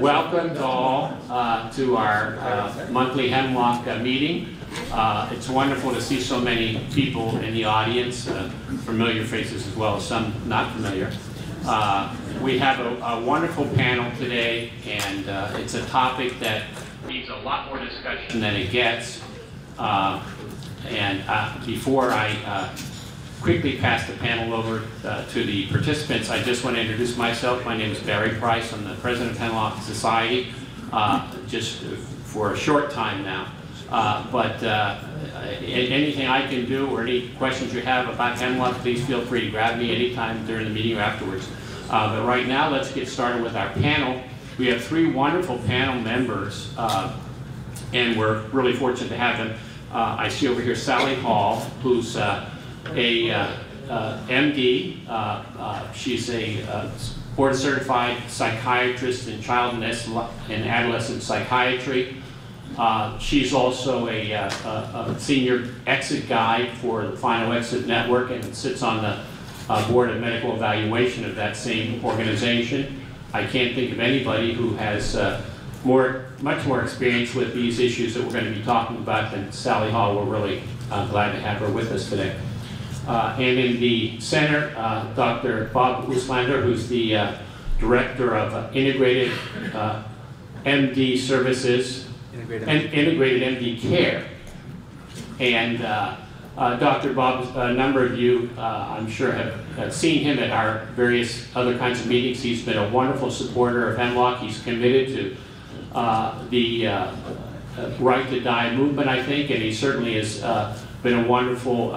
Welcome to all to our monthly Hemlock meeting. It's wonderful to see so many people in the audience, familiar faces as well as some not familiar. We have a wonderful panel today, and it's a topic that needs a lot more discussion than it gets. Before I quickly pass the panel over to the participants, I just want to introduce myself. My name is Barry Price. I'm the president of Hemlock Society, just for a short time now. Anything I can do or any questions you have about Hemlock, please feel free to grab me anytime during the meeting or afterwards. But right now, let's get started with our panel. We have three wonderful panel members, and we're really fortunate to have them. I see over here Sally Hall, who's a MD. She's a board-certified psychiatrist in child and adolescent psychiatry. She's also a senior exit guide for the Final Exit Network and sits on the board of medical evaluation of that same organization. I can't think of anybody who has much more experience with these issues that we're going to be talking about than Sally Hall. We're really glad to have her with us today. And in the center, Dr. Bob Uslander, who's the director of Integrated MD Services, Integrated MD Care. And Dr. Bob, a number of you, I'm sure, have seen him at our various other kinds of meetings. He's been a wonderful supporter of Hemlock. He's committed to the Right to Die movement, I think, and he certainly has been a wonderful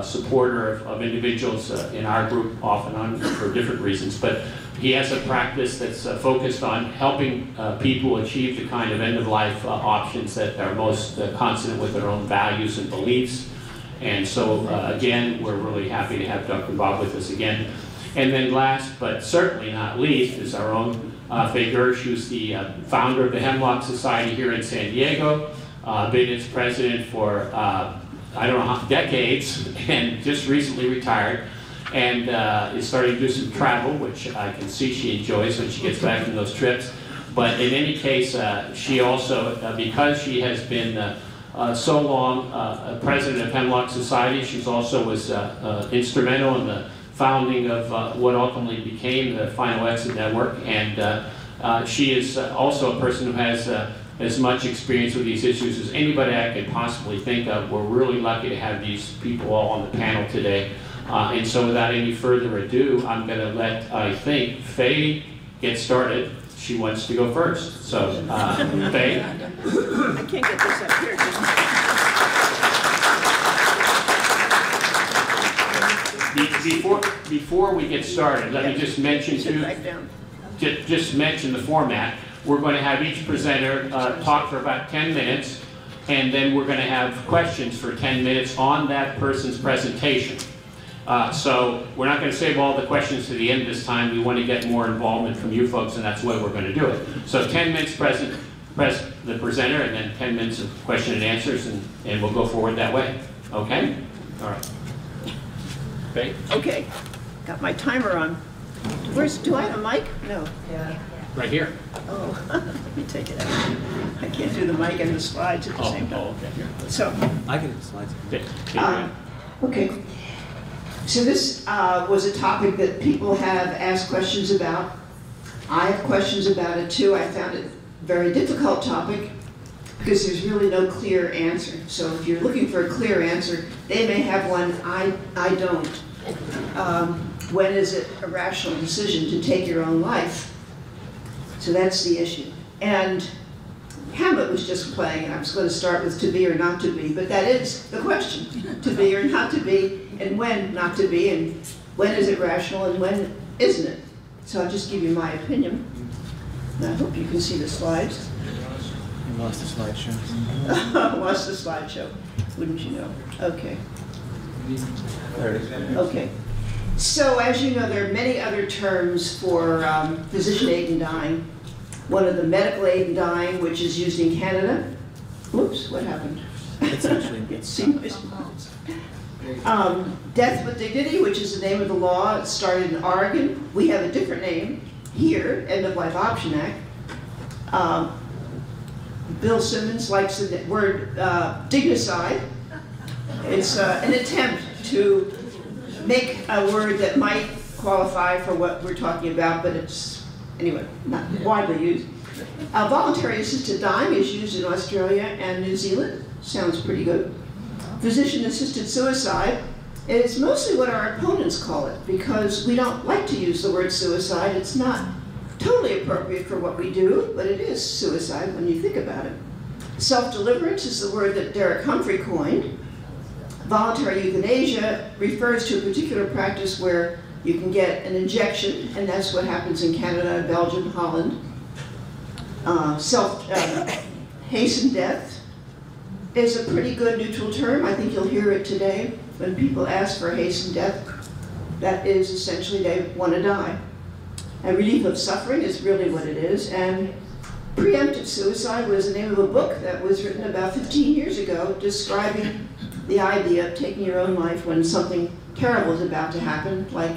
supporter of individuals in our group, off and on, for different reasons. But he has a practice that's focused on helping people achieve the kind of end-of-life options that are most consonant with their own values and beliefs. And so, again, we're really happy to have Dr. Bob with us again. And then last, but certainly not least, is our own Faye Girsh, who's the founder of the Hemlock Society here in San Diego, been its president for, I don't know how, decades, and just recently retired, and is starting to do some travel, which I can see she enjoys when she gets back from those trips. But in any case, she also, because she has been so long president of Hemlock Society, she's also was instrumental in the founding of what ultimately became the Final Exit Network, and she is also a person who has as much experience with these issues as anybody I could possibly think of. We're really lucky to have these people all on the panel today. And so without any further ado, I'm going to let, I think, Faye get started. She wants to go first. So, Faye? I can't get this up here. Before we get started, let me just mention just mention the format. We're going to have each presenter talk for about 10 minutes, and then we're going to have questions for 10 minutes on that person's presentation. So we're not going to save all the questions to the end this time. We want to get more involvement from you folks, and that's the way we're going to do it. So 10 minutes the presenter, and then 10 minutes of question and answers, and we'll go forward that way. Okay? All right. Faye? Okay. Got my timer on. Do I have a mic? No. Yeah. Right here. Oh, let me take it out. I can't do the mic and the slides at the same time. Oh, okay. So. I can do the slides. Okay. So this was a topic that people have asked questions about. I have questions about it too. I found it a very difficult topic because there's really no clear answer. So if you're looking for a clear answer, they may have one. I don't. When is it a rational decision to take your own life? So that's the issue. And Hamlet was just playing, and I was going to start with to be or not to be, but that is the question. To be or not to be, and when not to be, and when is it rational, and when isn't it? So I'll just give you my opinion. And I hope you can see the slides. You lost the slideshow. Lost the slideshow, wouldn't you know? Okay. There it is. Okay. So as you know, there are many other terms for physician aid in dying. One of the medical aid in dying, which is used in Canada. Oops, what happened? It's actually Death with Dignity, which is the name of the law. It started in Oregon. We have a different name here, End of Life Option Act. Bill Simmons likes the word dignicide. It's an attempt to make a word that might qualify for what we're talking about, but it's, anyway, not widely used. Voluntary assisted dying is used in Australia and New Zealand. Sounds pretty good. Physician-assisted suicide is mostly what our opponents call it, because we don't like to use the word suicide. It's not totally appropriate for what we do, but it is suicide when you think about it. Self-deliverance is the word that Derek Humphrey coined. Voluntary euthanasia refers to a particular practice where you can get an injection, and that's what happens in Canada, Belgium, Holland. Hastened death is a pretty good neutral term. I think you'll hear it today when people ask for hastened death. That is essentially they want to die. And relief of suffering is really what it is. And preemptive suicide was the name of a book that was written about 15 years ago describing the idea of taking your own life when something terrible is about to happen, like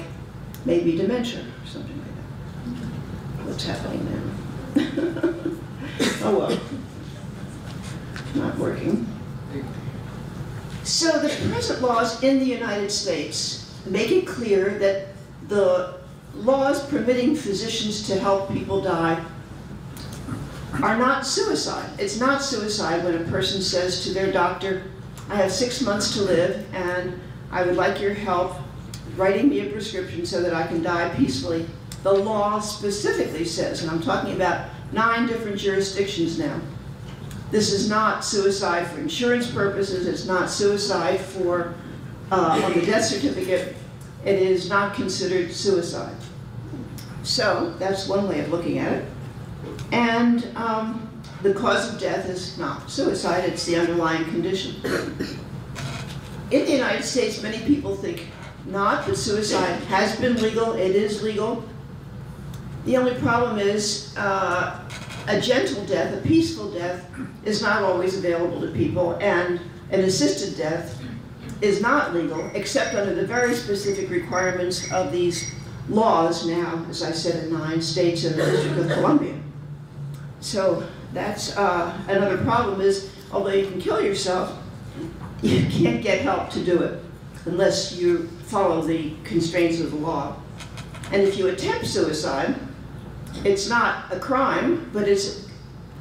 maybe dementia or something like that. What's happening now? Oh well, not working. So the present laws in the United States make it clear that the laws permitting physicians to help people die are not suicide. It's not suicide when a person says to their doctor, I have 6 months to live and I would like your help writing me a prescription so that I can die peacefully. The law specifically says, and I'm talking about 9 different jurisdictions now, this is not suicide for insurance purposes, it's not suicide for, on the death certificate, it is not considered suicide. So that's one way of looking at it. And the cause of death is not suicide, it's the underlying condition. In the United States, many people think not, but suicide has been legal, it is legal. The only problem is a gentle death, a peaceful death, is not always available to people, and an assisted death is not legal, except under the very specific requirements of these laws now, as I said, in 9 states and the District of Columbia. So that's another problem is, although you can kill yourself, you can't get help to do it unless you follow the constraints of the law. And if you attempt suicide, it's not a crime, but it's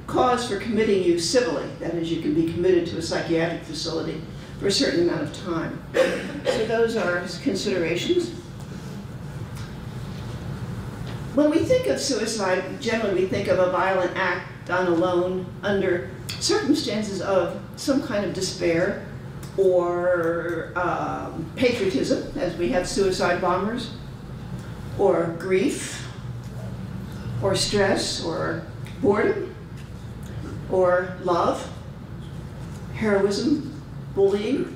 cause for committing you civilly. That is, you can be committed to a psychiatric facility for a certain amount of time. So those are considerations. When we think of suicide, generally we think of a violent act done alone under circumstances of some kind of despair or patriotism, as we have suicide bombers, or grief, or stress, or boredom, or love, heroism, bullying.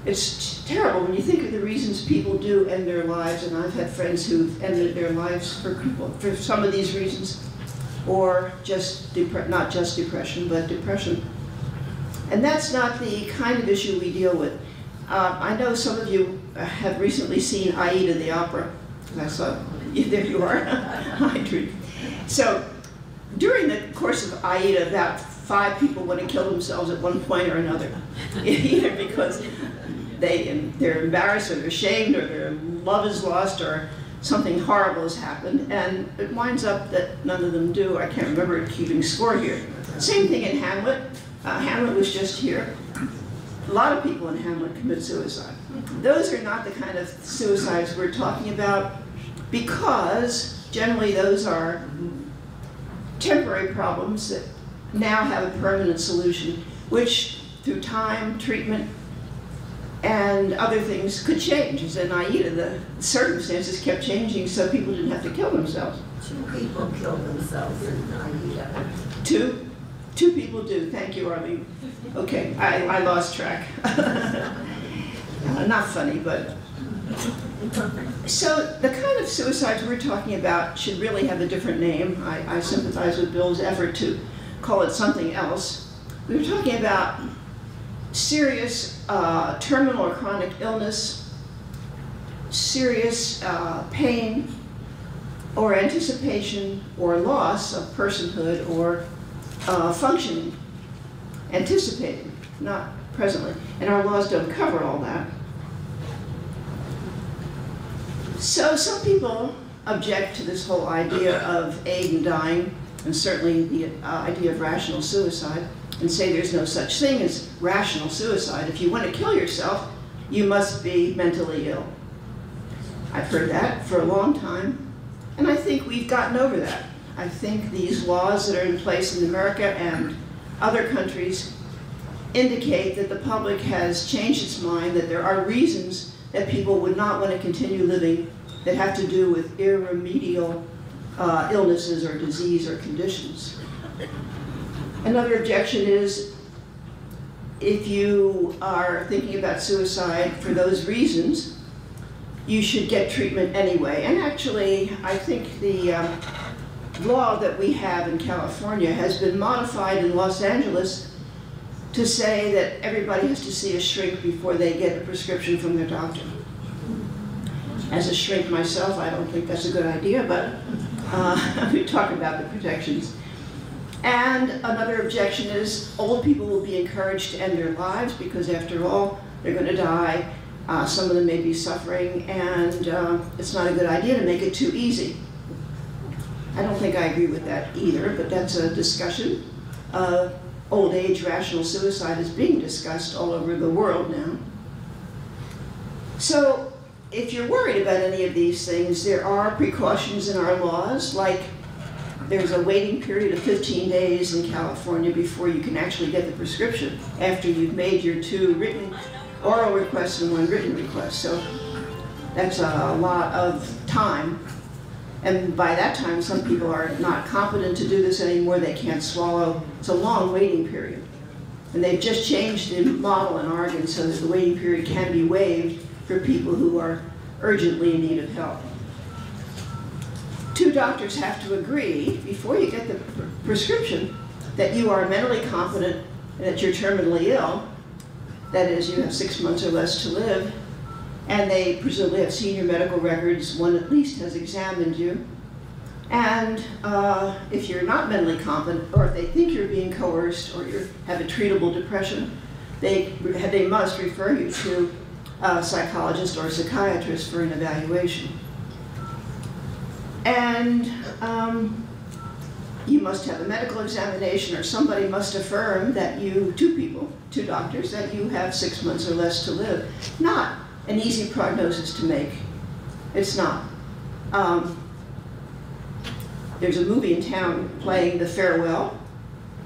It's terrible when you think of the reasons people do end their lives, and I've had friends who've ended their lives for some of these reasons, or just not just depression, but depression. And that's not the kind of issue we deal with. I know some of you have recently seen Aida the opera. I saw, there you are. Hi, Trudy. So during the course of Aida, about 5 people want to kill themselves at one point or another, either because they're embarrassed or they're ashamed or their love is lost or something horrible has happened, and it winds up that none of them do. I can't remember keeping score here. Same thing in Hamlet. Hamlet was just here. A lot of people in Hamlet commit suicide. Those are not the kind of suicides we're talking about, because generally those are temporary problems that now have a permanent solution, which through time, treatment, and other things could change. As in Aida, the circumstances kept changing so people didn't have to kill themselves. 2 people killed themselves in Aida. 2? 2 people do. Thank you, Arlene. Okay, I lost track. Not funny, but... So the kind of suicides we're talking about should really have a different name. I sympathize with Bill's effort to call it something else. We were talking about serious terminal or chronic illness, serious pain, or anticipation or loss of personhood or functioning, anticipating, not presently. And our laws don't cover all that. So some people object to this whole idea of aid in dying, and certainly the idea of rational suicide, and say there's no such thing as rational suicide. If you want to kill yourself, you must be mentally ill. I've heard that for a long time, and I think we've gotten over that. I think these laws that are in place in America and other countries indicate that the public has changed its mind, that there are reasons that people would not want to continue living that have to do with irremediable illnesses or disease or conditions. Another objection is, if you are thinking about suicide for those reasons, you should get treatment anyway. And actually, I think the law that we have in California has been modified in Los Angeles to say that everybody has to see a shrink before they get a prescription from their doctor. As a shrink myself, I don't think that's a good idea, but we talk about the protections. And another objection is old people will be encouraged to end their lives because, after all, they're going to die. Some of them may be suffering, and it's not a good idea to make it too easy. I don't think I agree with that either, but that's a discussion. Old age rational suicide is being discussed all over the world now. So if you're worried about any of these things, there are precautions in our laws, like there's a waiting period of 15 days in California before you can actually get the prescription after you've made your 2 written oral requests and 1 written request. So that's a lot of time. And by that time, some people are not competent to do this anymore. They can't swallow. It's a long waiting period. And they've just changed the model in Oregon so that the waiting period can be waived for people who are urgently in need of help. 2 doctors have to agree before you get the prescription that you are mentally competent and that you're terminally ill. That is, you have 6 months or less to live. And they presumably have seen your medical records. One at least has examined you. And if you're not mentally competent, or if they think you're being coerced, or you have a treatable depression, they must refer you to a psychologist or a psychiatrist for an evaluation. And you must have a medical examination, or somebody must affirm that you, 2 doctors, that you have 6 months or less to live. Not an easy prognosis to make. It's not. There's a movie in town playing The Farewell,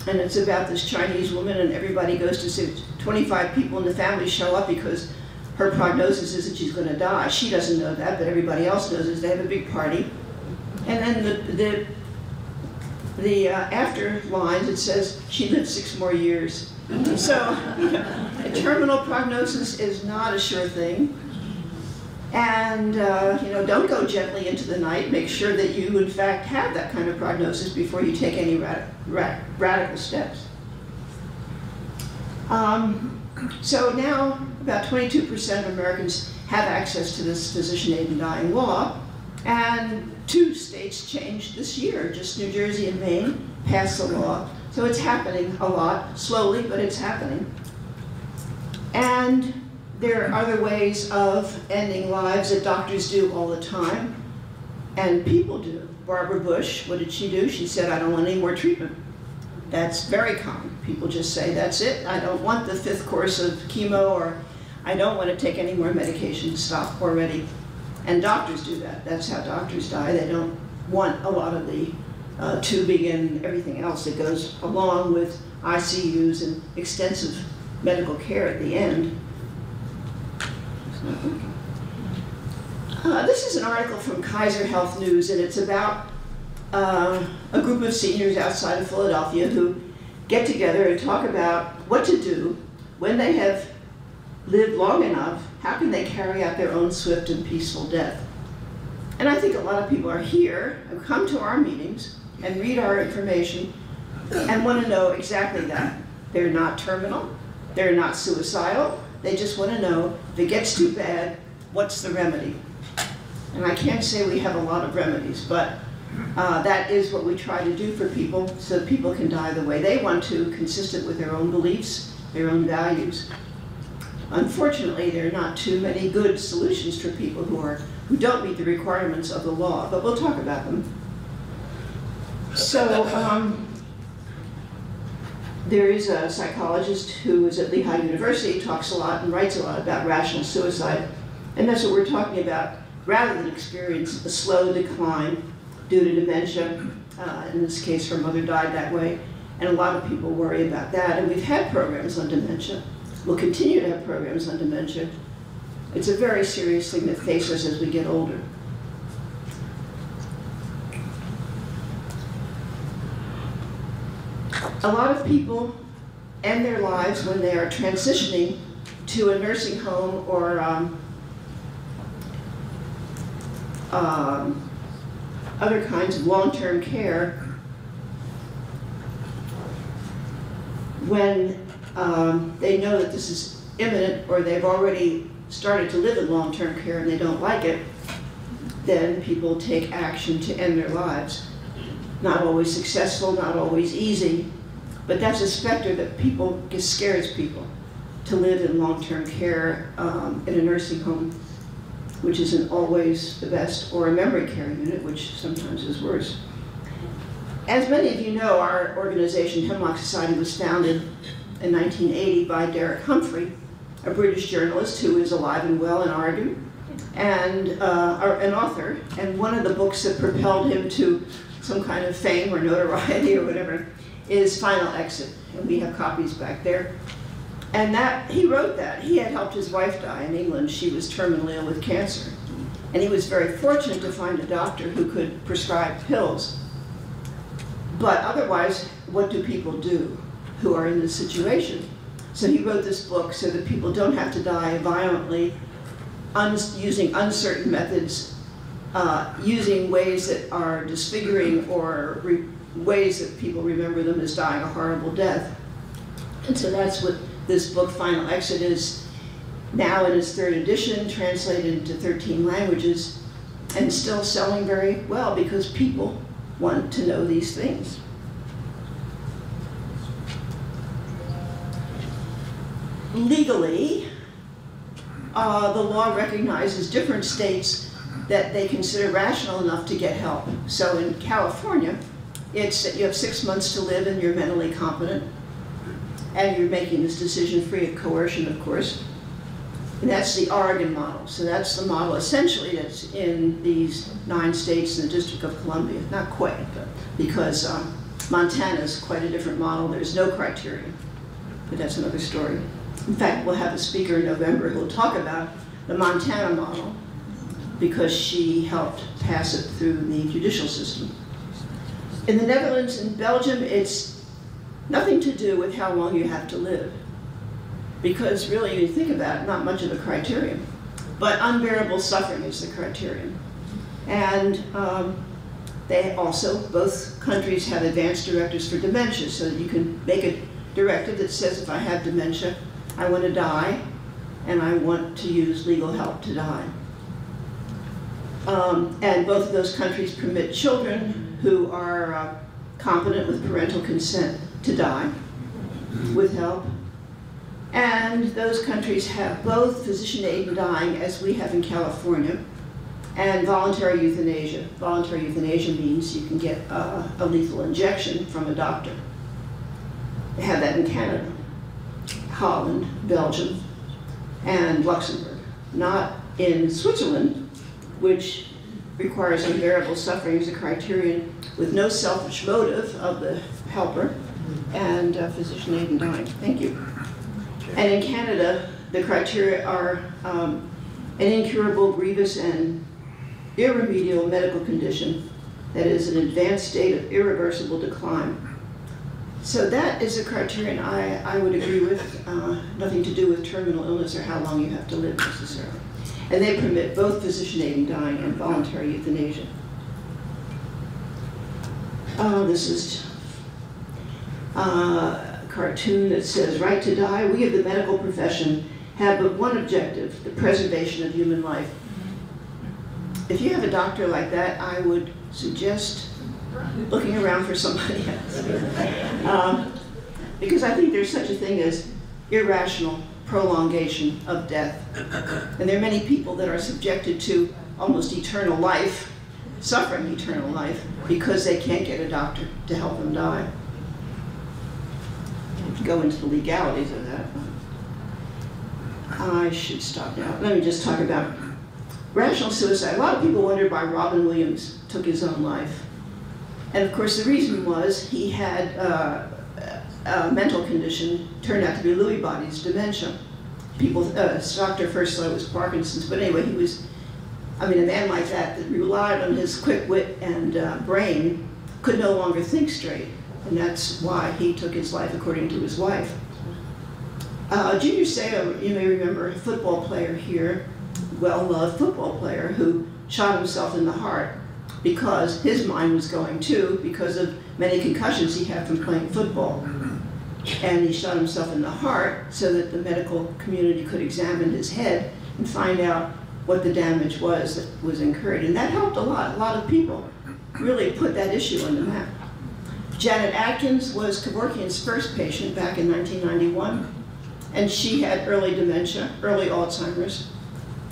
and it's about this Chinese woman, and everybody goes to see 25 people in the family show up because her prognosis is that she's going to die. She doesn't know that, but everybody else knows it. They have a big party. And then the after lines, it says she lived 6 more years. So, a terminal prognosis is not a sure thing. And, don't go gently into the night. Make sure that you, in fact, have that kind of prognosis before you take any radical steps. So now, about 22% of Americans have access to this physician aid in dying law. And 2 states changed this year. Just New Jersey and Maine passed the law. So it's happening a lot, slowly, but it's happening. And there are other ways of ending lives that doctors do all the time, and people do. Barbara Bush, what did she do? She said, I don't want any more treatment. That's very common. People just say, that's it. I don't want the 5th course of chemo, or I don't want to take any more medication. Stop already. And doctors do that. That's how doctors die. They don't want a lot of the tubing and everything else that goes along with ICUs and extensive medical care at the end. This is an article from Kaiser Health News, and it's about a group of seniors outside of Philadelphia who get together and talk about what to do when they have lived long enough. How can they carry out their own swift and peaceful death? And I think a lot of people are here and come to our meetings and read our information and want to know exactly that. They're not terminal, they're not suicidal, they just want to know if it gets too bad, what's the remedy? And I can't say we have a lot of remedies, but that is what we try to do for people so that people can die the way they want to, consistent with their own beliefs, their own values. Unfortunately, there are not too many good solutions for people who don't meet the requirements of the law, but we'll talk about them. So, there is a psychologist who is at Lehigh University, talks a lot and writes a lot about rational suicide, and that's what we're talking about. Rather than experience a slow decline due to dementia, in this case her mother died that way, and a lot of people worry about that, and we've had programs on dementia. We'll continue to have programs on dementia. It's a very serious thing that faces us as we get older. A lot of people end their lives when they are transitioning to a nursing home or other kinds of long-term care when they know that this is imminent or they've already started to live in long-term care and they don't like it. Then people take action to end their lives. Not always successful, not always easy, but that's a specter that scares people to live in long-term care in a nursing home, which isn't always the best, or a memory care unit, which sometimes is worse. As many of you know, our organization, Hemlock Society, was founded in 1980 by Derek Humphrey, a British journalist who is alive and well in Oregon, and an author. And one of the books that propelled him to some kind of fame or notoriety or whatever is Final Exit, and we have copies back there. And he wrote that. He had helped his wife die in England. She was terminally ill with cancer. And he was very fortunate to find a doctor who could prescribe pills. But otherwise, what do people do who are in this situation? So he wrote this book so that people don't have to die violently, using uncertain methods, using ways that are disfiguring or ways that people remember them as dying a horrible death. And so that's what this book, Final Exit, is now in its 3rd edition, translated into 13 languages, and still selling very well because people want to know these things. Legally, the law recognizes different states that they consider rational enough to get help. So in California, it's that you have 6 months to live and you're mentally competent, and you're making this decision free of coercion, of course. And that's the Oregon model. So that's the model essentially that's in these 9 states in the District of Columbia. Not quite, but because Montana is quite a different model. There's no criteria, but that's another story. In fact, we'll have a speaker in November who will talk about the Montana model because she helped pass it through the judicial system. In the Netherlands and Belgium, it's nothing to do with how long you have to live, because really, when you think about it, not much of a criterion. But unbearable suffering is the criterion. And they also, both countries have advanced directives for dementia, so that you can make a directive that says, if I have dementia, I want to die, and I want to use legal help to die. And both of those countries permit children who are competent with parental consent to die with help. And those countries have both physician aid in dying, as we have in California, and voluntary euthanasia. Voluntary euthanasia means you can get a lethal injection from a doctor. They have that in Canada, Holland, Belgium, and Luxembourg. Not in Switzerland, which requires unbearable suffering as a criterion with no selfish motive of the helper, and physician aid in dying. Thank you. And in Canada, the criteria are an incurable, grievous, and irremediable medical condition that is an advanced state of irreversible decline. So that is a criterion I would agree with, nothing to do with terminal illness or how long you have to live necessarily. And they permit both physician aid in dying and voluntary euthanasia. This is a cartoon that says, right to die. We of the medical profession have but one objective, the preservation of human life. if you have a doctor like that, I would suggest looking around for somebody else. Because I think there's such a thing as irrational prolongation of death. And there are many people that are subjected to almost eternal life, suffering eternal life, because they can't get a doctor to help them die. To go into the legalities of that. I should stop now. Let me just talk about rational suicide. A lot of people wondered why Robin Williams took his own life. And of course the reason was he had a mental condition, turned out to be Lewy body's dementia. People, his doctor first thought it was Parkinson's, but anyway, he was, I mean, a man like that relied on his quick wit and brain, could no longer think straight. And that's why he took his life, according to his wife. Junior Seau, you may remember, a football player here, well-loved football player who shot himself in the heart because his mind was going too, because of many concussions he had from playing football. And he shot himself in the heart so that the medical community could examine his head and find out what the damage was that was incurred. And that helped a lot. A lot of people really put that issue on the map. Janet Atkins was Kevorkian's first patient back in 1991, and she had early dementia, early Alzheimer's,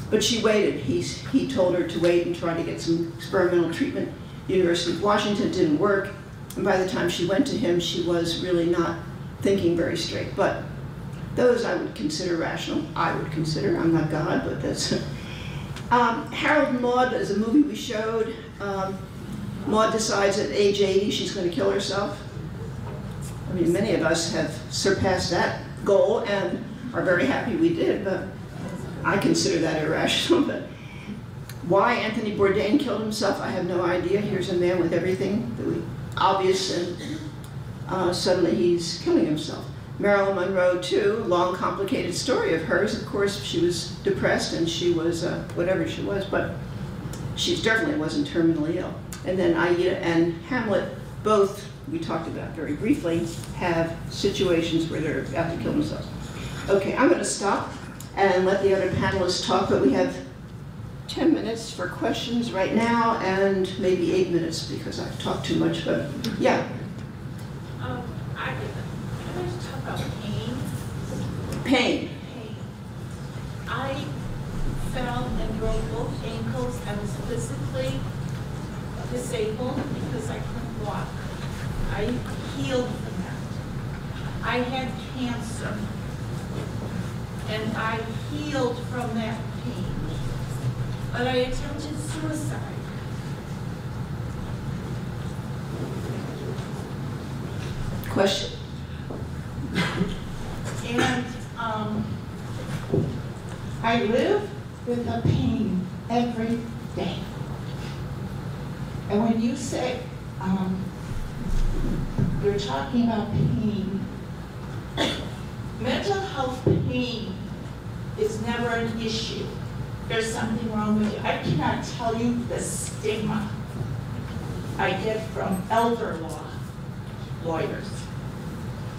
but she waited. He told her to wait and try to get some experimental treatment. The University of Washington didn't work, and by the time she went to him, she was really not thinking very straight. But those I would consider rational. I would consider, I'm not God, but that's... Harold and Maude is a movie we showed. Maude decides at age 80 she's going to kill herself. I mean, many of us have surpassed that goal and are very happy we did, but I consider that irrational. But why Anthony Bourdain killed himself, I have no idea. Here's a man with everything that we obvious, and suddenly he's killing himself. Marilyn Monroe, too, long, complicated story of hers. Of course, she was depressed and she was whatever she was, but she certainly wasn't terminally ill. And then Aida and Hamlet, both, we talked about very briefly, have situations where they're about to kill themselves. Okay, I'm going to stop and let the other panelists talk, but we have 10 minutes for questions right now and maybe 8 minutes because I've talked too much, but yeah. I want to talk about pain. Pain. Pain. I fell and broke both ankles. I was physically disabled because I couldn't walk. I healed from that. I had cancer, and I healed from that pain. But I attempted suicide. Question? And I live with the pain every day. And when you say you're talking about pain, mental health pain is never an issue. There's something wrong with you. I cannot tell you the stigma I get from elder law lawyers.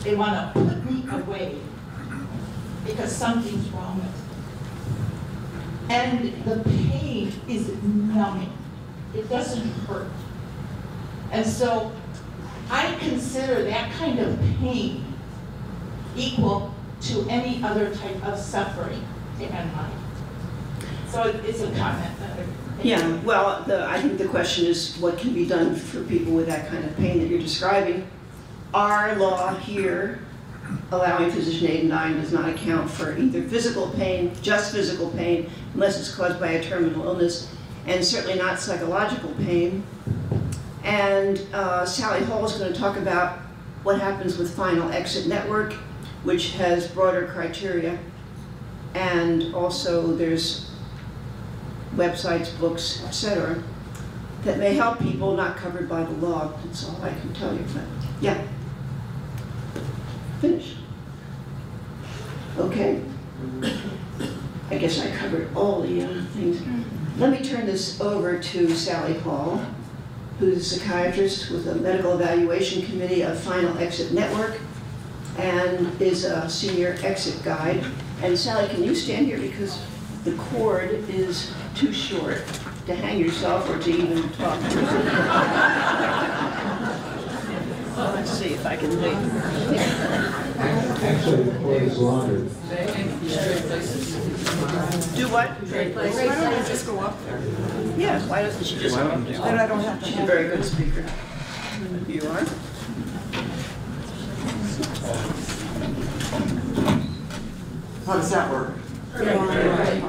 They want to put me away because something's wrong with me. And the pain is numbing. It doesn't hurt. And so I consider that kind of pain equal to any other type of suffering in my life. So it's a comment. Yeah, well, I think the question is what can be done for people with that kind of pain that you're describing. Our law here, allowing physician aid and dying, does not account for either physical pain, just physical pain, unless it's caused by a terminal illness, and certainly not psychological pain. And Sally Hall is going to talk about what happens with Final Exit Network, which has broader criteria. And also there's websites, books, etc., that may help people not covered by the law. That's all I can tell you. But yeah. Finish. Okay. I guess I covered all the things. Let me turn this over to Sally Hall, who's a psychiatrist with a medical evaluation committee of Final Exit Network and is a senior exit guide. And Sally, can you stand here because the cord is too short? to hang yourself or to even talk. Let's see if I can wait. Actually, the court is laundered. Do what? Why don't you just go up there? Yeah, why doesn't she just come down? Then I don't have to. She's a very good speaker. You are? How does that work? Okay.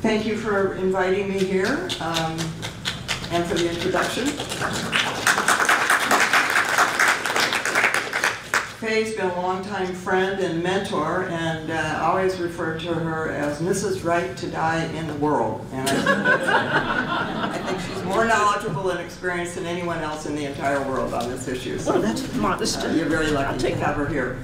Thank you for inviting me here and for the introduction. Faye's been a longtime friend and mentor, and I always refer to her as Mrs. Right to Die in the world. And I think she's more knowledgeable and experienced than anyone else in the entire world on this issue. So Well, that's modest. you're very lucky to take have her here.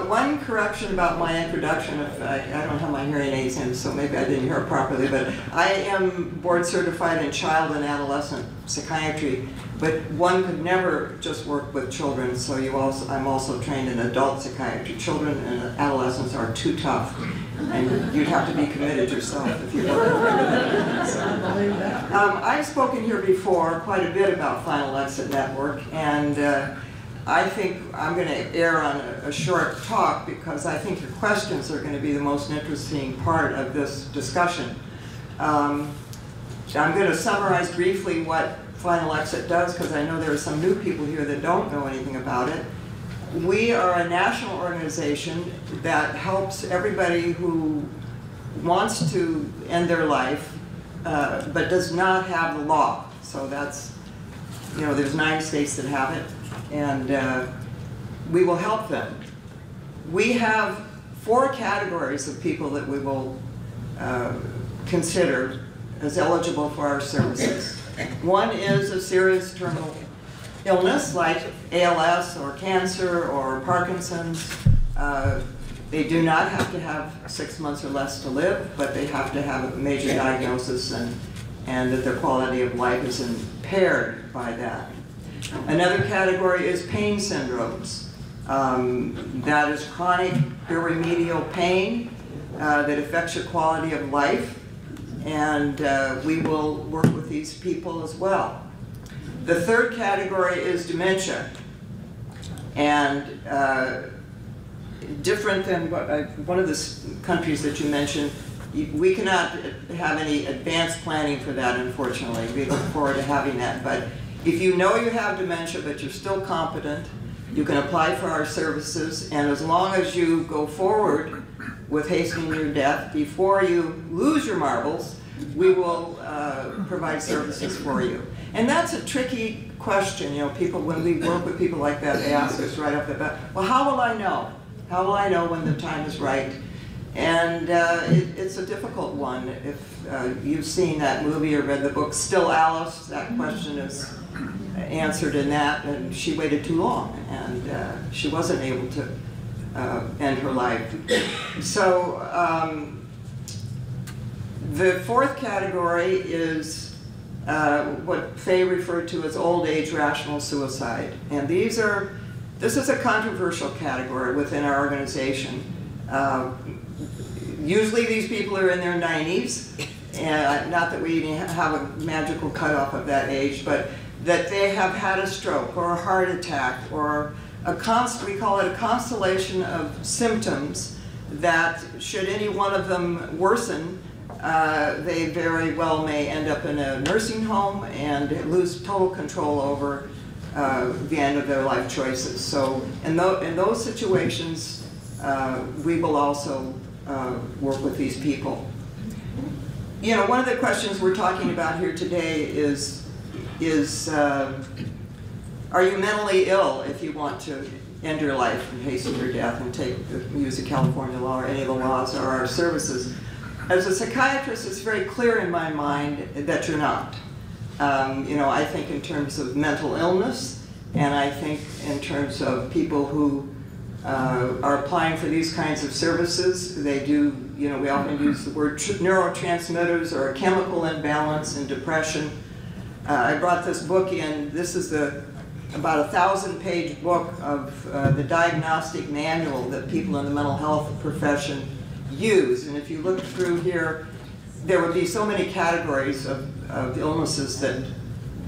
One correction about my introduction, if I don't have my hearing aids in, so maybe I didn't hear it properly, but I am board certified in child and adolescent psychiatry, but one could never just work with children, so I'm also trained in adult psychiatry. Children and adolescents are too tough, and you'd have to be committed yourself if you work with them. I've spoken here before quite a bit about Final Exit Network, and I think I'm going to err on a short talk because I think your questions are going to be the most interesting part of this discussion. I'm going to summarize briefly what Final Exit does because I know there are some new people here that don't know anything about it. We are a national organization that helps everybody who wants to end their life but does not have the law. So that's, there's 9 states that have it, and we will help them. We have 4 categories of people that we will consider as eligible for our services. One is a serious terminal illness like ALS or cancer or Parkinson's. They do not have to have 6 months or less to live, but they have to have a major diagnosis and that their quality of life is impaired by that. Another category is pain syndromes. That is chronic irremediable pain that affects your quality of life, and we will work with these people as well. The third category is dementia, and different than one of the countries that you mentioned, we cannot have any advanced planning for that, unfortunately. We look forward to having that, but if you know you have dementia but you're still competent, you can apply for our services, and as long as you go forward with hastening your death before you lose your marbles, we will provide services for you. And that's a tricky question. People, when we work with people like that, they ask us right off the bat, well, how will I know? How will I know when the time is right? And it's a difficult one. If you've seen that movie or read the book, Still Alice, that question is answered in that, and she waited too long, and she wasn't able to end her life. So the fourth category is what Faye referred to as old age rational suicide. And this is a controversial category within our organization. Usually these people are in their 90s, and not that we have a magical cutoff of that age, but that they have had a stroke or a heart attack or we call it a constellation of symptoms that, should any one of them worsen, they very well may end up in a nursing home and lose total control over the end of their life choices. So in those situations, we will also work with these people. One of the questions we're talking about here today is are you mentally ill if you want to end your life and hasten your death and use the California law or any of the laws or our services? As a psychiatrist, it's very clear in my mind that you're not. I think in terms of mental illness, and I think in terms of people who are applying for these kinds of services. They do, we often use the word neurotransmitters or a chemical imbalance in depression. I brought this book in. This is about a 1,000-page book of the diagnostic manual that people in the mental health profession use. And if you look through here, there would be so many categories of illnesses that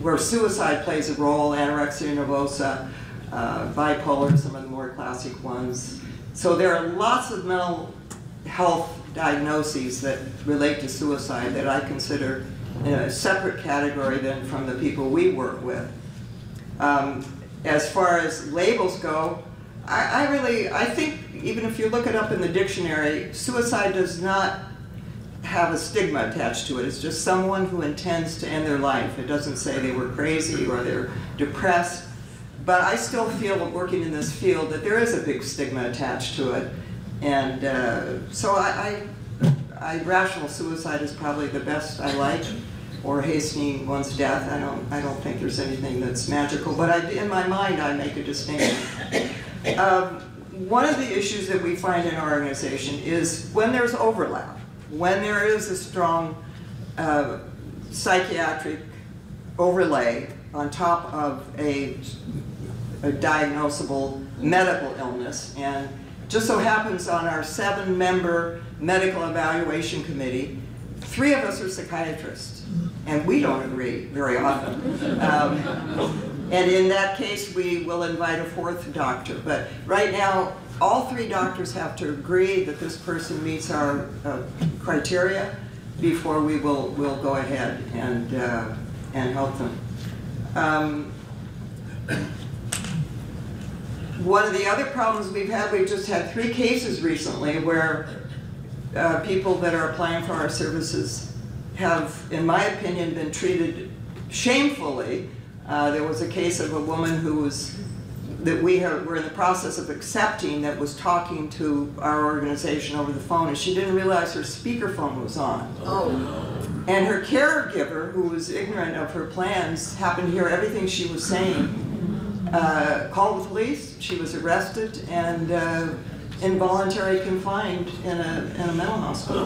where suicide plays a role, anorexia nervosa, bipolar, some of the more classic ones. So there are lots of mental health diagnoses that relate to suicide that I consider in a separate category than from the people we work with. As far as labels go, I think even if you look it up in the dictionary, suicide does not have a stigma attached to it. It's just someone who intends to end their life. It doesn't say they were crazy or they're depressed. But I still feel, working in this field, that there is a big stigma attached to it. And so rational suicide is probably the best I like, or hastening one's death. I don't think there's anything that's magical, but in my mind I make a distinction. One of the issues that we find in our organization is when there's overlap, when there is a strong psychiatric overlay on top of a diagnosable medical illness. And just so happens on our 7-member medical evaluation committee, 3 of us are psychiatrists, and we don't agree very often. And in that case, we will invite a 4th doctor. But right now, all 3 doctors have to agree that this person meets our criteria before we will go ahead and help them. One of the other problems we've just had 3 cases recently where people that are applying for our services have, in my opinion, been treated shamefully. There was a case of a woman that we were in the process of accepting that was talking to our organization over the phone, and she didn't realize her speakerphone was on. Oh. And her caregiver, who was ignorant of her plans, happened to hear everything she was saying, called the police. She was arrested and involuntary confined in a mental hospital.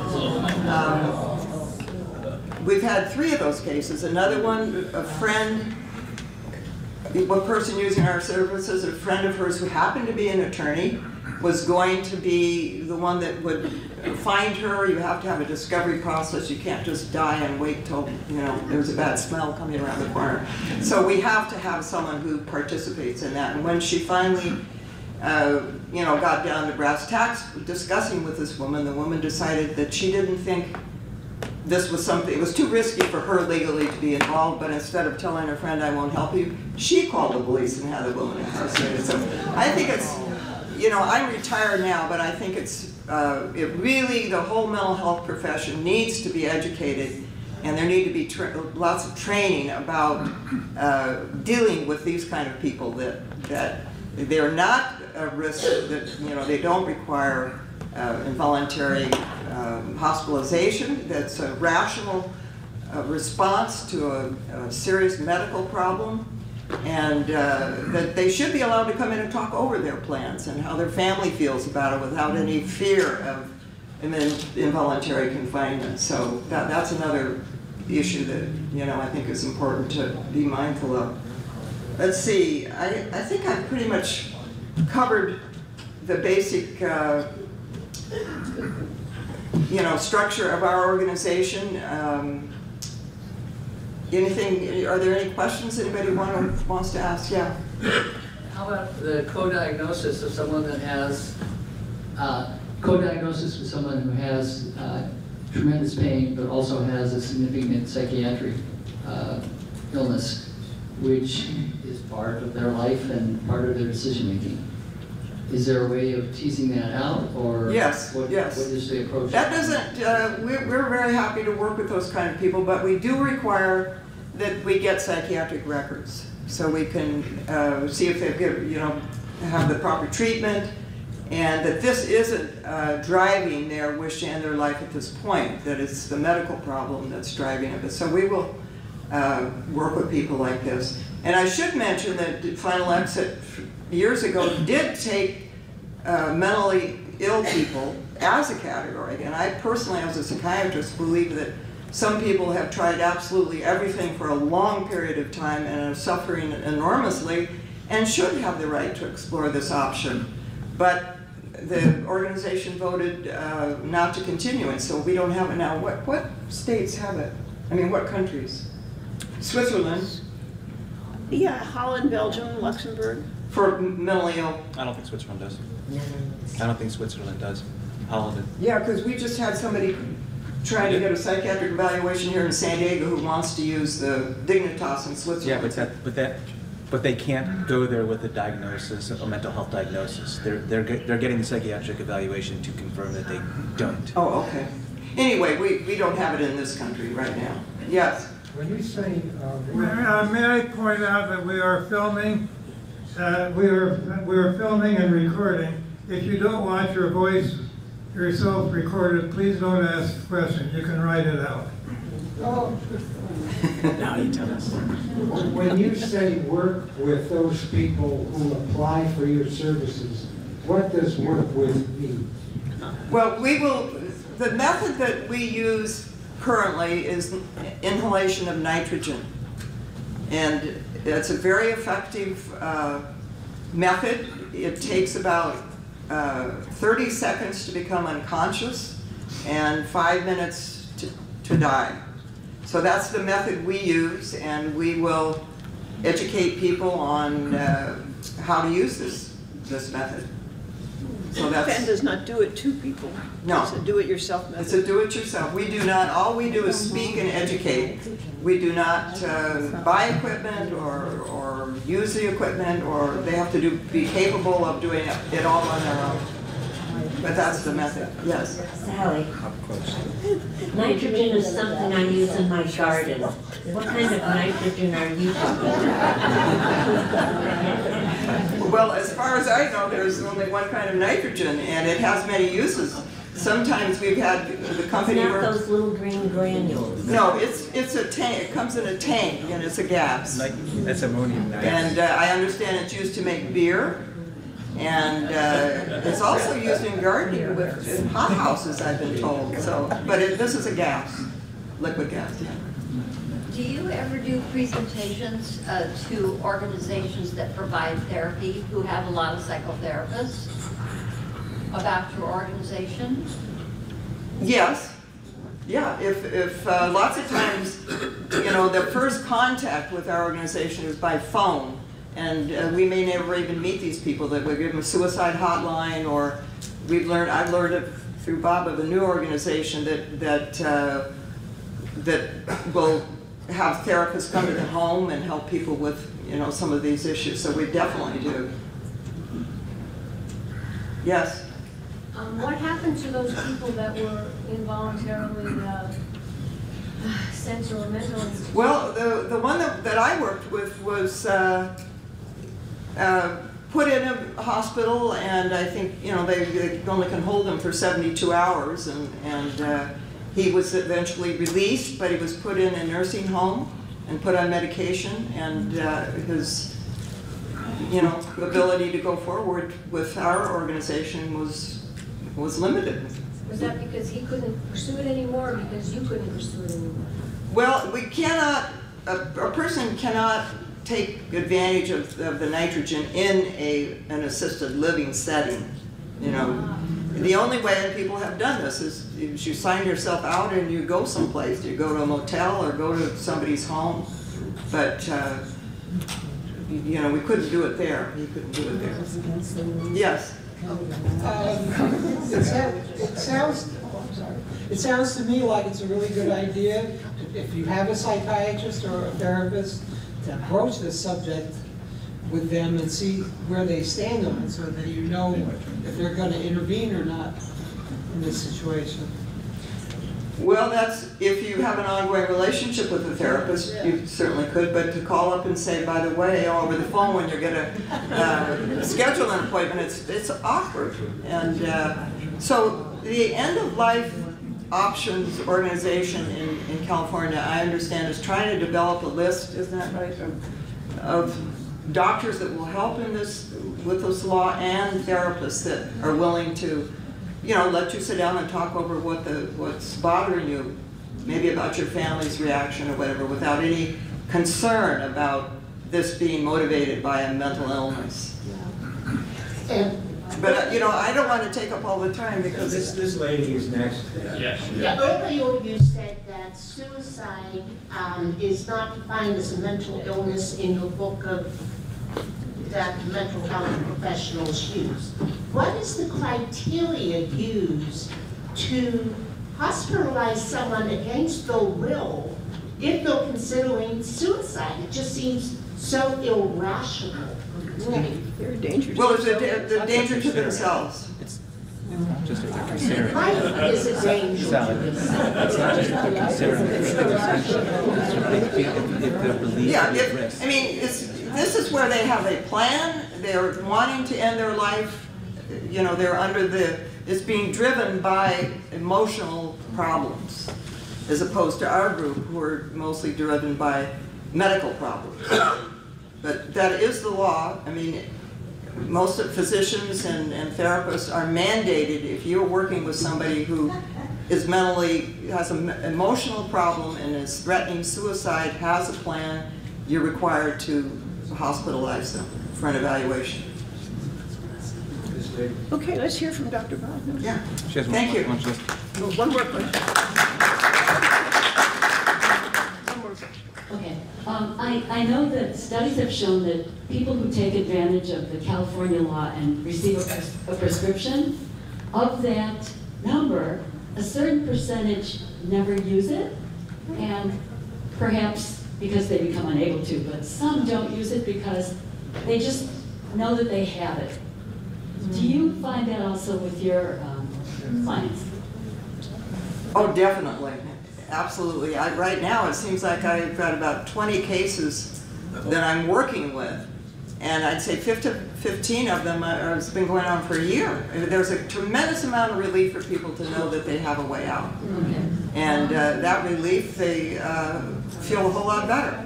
We've had 3 of those cases. Another one, a person using our services, a friend of hers who happened to be an attorney, was going to be the one that would find her. You have to have a discovery process. You can't just die and wait till, there's a bad smell coming around the corner. So we have to have someone who participates in that. And when she finally, got down to brass tacks discussing with this woman, the woman decided that she didn't think this was something, it was too risky for her legally to be involved, but instead of telling her friend, I won't help you, she called the police and had the woman incarcerated. So I think it's, I'm retired now, but I think it's, the whole mental health profession needs to be educated, and there need to be lots of training about dealing with these kind of people that they're not a risk, that, they don't require involuntary hospitalization, that's a rational response to a serious medical problem, and that they should be allowed to come in and talk over their plans and how their family feels about it without any fear of involuntary confinement. So that's another issue that I think is important to be mindful of. Let's see, I think I've pretty much covered the basic structure of our organization. Are there any questions anybody wants to ask? Yeah. How about the co-diagnosis of someone that has, co-diagnosis with someone who has tremendous pain but also has a significant psychiatric illness, which is part of their life and part of their decision-making? Is there a way of teasing that out, or yes, what is the approach? That doesn't, we're very happy to work with those kind of people, but we do require that we get psychiatric records so we can see if they've have the proper treatment, and that this isn't driving their wish to end their life at this point, that it's the medical problem that's driving it. So we will work with people like this. And I should mention that Final Exit years ago did take mentally ill people as a category. And I personally, as a psychiatrist, believe that some people have tried absolutely everything for a long period of time and are suffering enormously and should have the right to explore this option. But the organization voted not to continue it, so we don't have it now. What states have it? I mean, what countries? Switzerland. Yeah, Holland, Belgium, Luxembourg. For mentally ill. I don't think Switzerland does. I don't think Switzerland does. Holland. Yeah, because we just had somebody trying to get a psychiatric evaluation here in San Diego who wants to use the Dignitas in Switzerland. Yeah, but they can't go there with a diagnosis, a mental health diagnosis. They're getting the psychiatric evaluation to confirm that they don't. Oh, okay. Anyway, we don't have it in this country right now. Yes. When you say, may I point out that we are filming, we are filming and recording. If you don't want your voice yourself recorded, please don't ask questions. You can write it out. Now you tell us. When you say work with those people who apply for your services, what does work with mean? Well, the method that we use currently is inhalation of nitrogen. And it's a very effective method. It takes about 30 seconds to become unconscious and 5 minutes to die. So that's the method we use, and we will educate people on how to use this method. So Fen does not do it to people. No. It's a do-it-yourself method. It's a do-it-yourself. We do not, all we do is speak and educate. We do not buy equipment or use the equipment, or they have to be capable of doing it all on their own. But that's the method, yes. Sally, nitrogen is something I use in my garden. What kind of nitrogen are you talking about? Well, as far as I know, there's only one kind of nitrogen, and it has many uses. Sometimes we've had the company It's not where... those little green granules. No, it's a tank. It comes in a tank, and it's a gas. That's ammonium nitrate. And I understand it's used to make beer. And it's also used in gardening in hothouses, I've been told. So, but this is a gas, liquid gas. Yeah. Do you ever do presentations to organizations that provide therapy who have a lot of psychotherapists about your organization? Yes. Yeah. If lots of times, you know, the first contact with our organization is by phone. And we may never even meet these people. That we give them a suicide hotline, or I've learned it through Bob of a new organization that will have therapists come to the home and help people with, you know, some of these issues. So we definitely do. Yes. What happened to those people that were involuntarily sent to a mental institution? Well, the one that I worked with was put in a hospital, and I think, you know, they only can hold him for 72 hours, and he was eventually released, but he was put in a nursing home and put on medication, and his, you know, ability to go forward with our organization was limited. Was that because he couldn't pursue it anymore, or because you couldn't pursue it anymore? Well, we cannot, a person cannot take advantage of the nitrogen in an assisted living setting. You know, the only way people have done this is you sign yourself out and you go someplace. You go to a motel or go to somebody's home. But you know, we couldn't do it there. He couldn't do it there. Yes. It sounds to me like it's a really good idea, if you have a psychiatrist or a therapist, to approach this subject with them and see where they stand on it, so that you know if they're going to intervene or not in this situation. Well, that's, if you have an ongoing relationship with the therapist, you certainly could, but to call up and say, by the way, over the phone when you're going to schedule an appointment, it's awkward. And so the end-of-life options organization in California, I understand, is trying to develop a list, isn't that right, of doctors that will help in this, with this law, and therapists that are willing to, you know, let you sit down and talk over what's bothering you, maybe about your family's reaction or whatever, without any concern about this being motivated by a mental illness. And But, you know, I don't want to take up all the time because This lady is next. Yes. Yeah, earlier you said that suicide is not defined as a mental illness in your book of that mental health professionals use. What is the criteria used to hospitalize someone against their will if they're considering suicide? It just seems so irrational. They're a danger to well, it's themselves. a danger to themselves. It's not just if they're considering. Life is a danger to Sally, themselves. it's not just if they're considering, it's essentially, if they're believing Yeah, at risk. I mean, this is where they have a plan, they're wanting to end their life, you know, they're under it's being driven by emotional problems, as opposed to our group, who are mostly driven by medical problems. But that is the law. I mean, most of physicians and therapists are mandated, if you're working with somebody who is has an emotional problem and is threatening suicide, has a plan, you're required to hospitalize them for an evaluation. Okay, let's hear from Dr. Bob. Yeah, She has thank you. One more question. Okay. I know that studies have shown that people who take advantage of the California law and receive a prescription, of that number, a certain percentage never use it, and perhaps because they become unable to, but some don't use it because they just know that they have it. Do you find that also with your clients? Oh, definitely. Absolutely. Right now, it seems like I've got about 20 cases that I'm working with, and I'd say 15 of them has been going on for a year. There's a tremendous amount of relief for people to know that they have a way out. Okay. And that relief, they feel a whole lot better.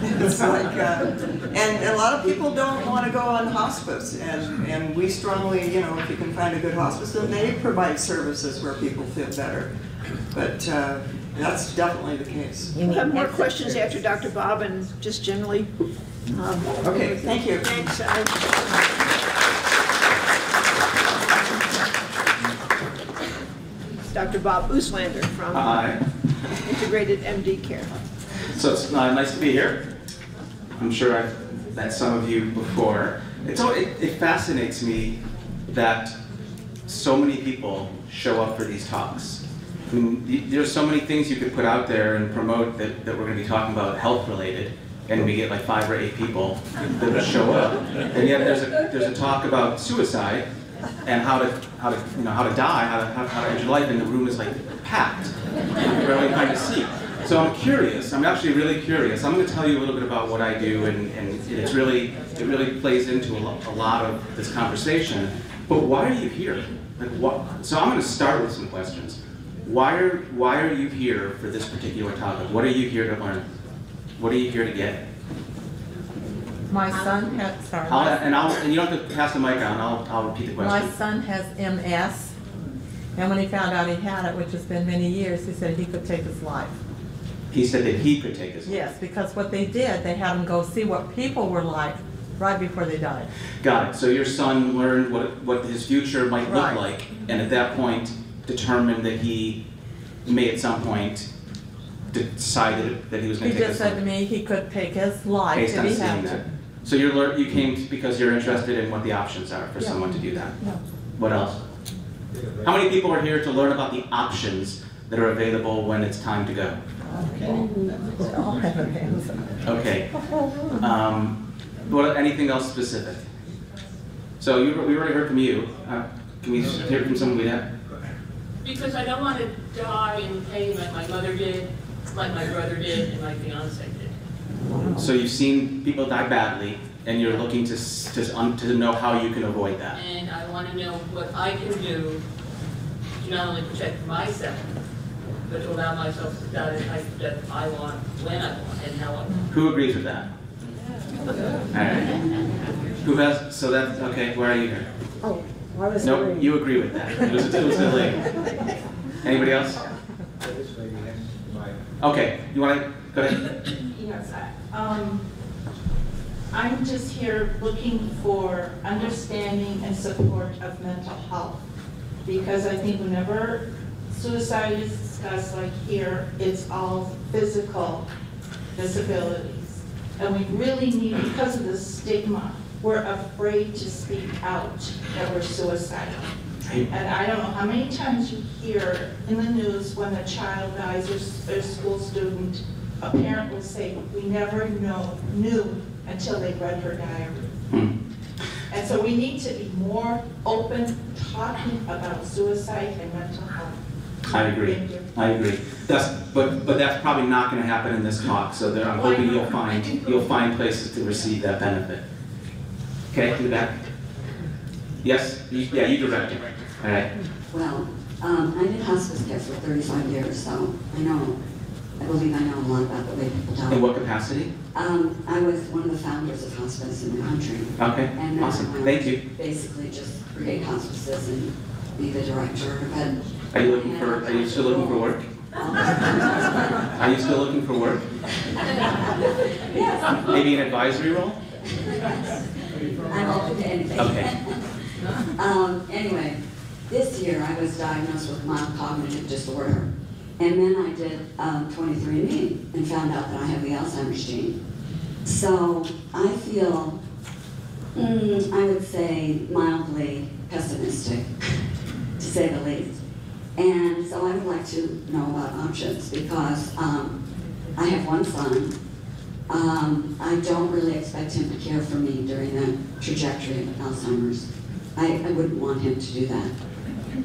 It's like, and a lot of people don't want to go on hospice, and we strongly, you know, if you can find a good hospice, then they provide services where people feel better. But that's definitely the case. We'll have more questions after Dr. Bob, and just generally. Okay, thank you. Thanks. Dr. Bob Uslander from Integrated MD Care. So it's nice to be here. I'm sure I've met some of you before. It fascinates me that so many people show up for these talks. I mean, there's so many things you could put out there and promote that we're going to be talking about health related, and we get like 5 or 8 people that would show up. And yet there's a talk about suicide and how to die, how to end your life, and the room is like packed. You barely find a seat. So I'm curious. I'm actually really curious. I'm going to tell you a little bit about what I do, and it really plays into a lot of this conversation. But why are you here? Like what? So I'm going to start with some questions. Why are you here for this particular topic? What are you here to learn? What are you here to get? My son has, and you don't have to pass the mic on. I'll repeat the question. My son has MS, and when he found out he had it, which has been many years, he said he could take his life. He said that he could take his life. Yes, because what they did, they had him go see what people were like right before they died. Got it. So your son learned what his future might look like, and at that point determined that he may at some point decide that he was going to take his life. He just said to me he could take his life based if on he seeing had that. to. So you came because you're interested in what the options are for someone to do that. Yeah. What else? How many people are here to learn about the options that are available when it's time to go? Okay. Anything else specific? So we already heard from you. Can we hear from someone we have? Because I don't want to die in pain like my mother did, like my brother did, and my fiance did. So you've seen people die badly, and you're looking to know how you can avoid that. And I want to know what I can do to not only protect myself, but to allow myself to die the type of death I want, when I want, and how I want. Who agrees with that? All right. Who has? So that's okay. Where are you here? Oh, I was No, you agree with that. It was a lady. Anybody else? Okay. You want to go ahead? Yes. I'm just here looking for understanding and support of mental health. Because I think whenever suicide is discussed like here, it's all physical disabilities. And we really need, because of the stigma, we're afraid to speak out that we're suicidal. And I don't know how many times you hear in the news when a child dies or a school student, a parent will say, we never knew until they read her diary. And so we need to be more open, talking about suicide and mental health. I agree. I agree. But that's probably not going to happen in this talk. So there, I'm hoping you'll find places to receive that benefit. Okay, in the back. Yes. Yeah, you direct it. All right. Well, I've been hospice care for 35 years, so I believe I know a lot about the way people die. In what capacity? I was one of the founders of hospice in the country. Okay, and awesome. Thank you. Basically just create hospices and be the director. But are you still looking for work? Are you still looking for work? Yes. Maybe an advisory role? I'm open to anything. Okay. Anyway, this year I was diagnosed with mild cognitive disorder. And then I did 23andMe and found out that I have the Alzheimer's gene. So I feel, I would say, mildly pessimistic, to say the least. And so I would like to know about options because I have one son. I don't really expect him to care for me during the trajectory of Alzheimer's. I wouldn't want him to do that.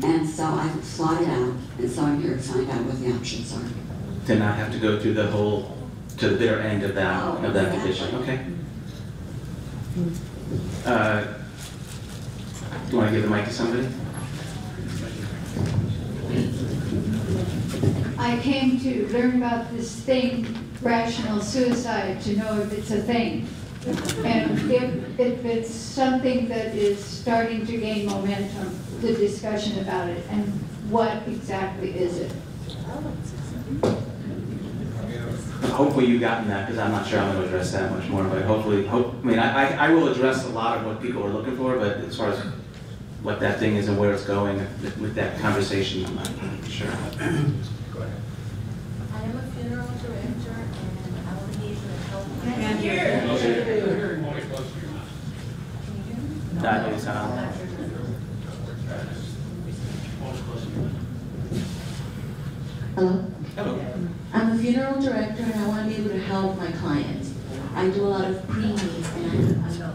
And so I sought it out, and so I'm here to find out what the options are. To not have to go through the whole, to the bitter end of that, exactly. condition. Okay. Do you want to give the mic to somebody? I came to learn about this thing, rational suicide, to know if it's a thing. And if it's something that is starting to gain momentum, the discussion about it, and what exactly is it? Hopefully you've gotten that, because I'm not sure I'm going to address that much more, but hopefully, I will address a lot of what people are looking for, but as far as what that thing is and where it's going with that conversation, I'm not sure. Go ahead. I am a funeral director, and I want to give you a help. And here. That is how. Hello? Hello. I'm a funeral director and I want to be able to help my clients. I do a lot of pre-needs and I know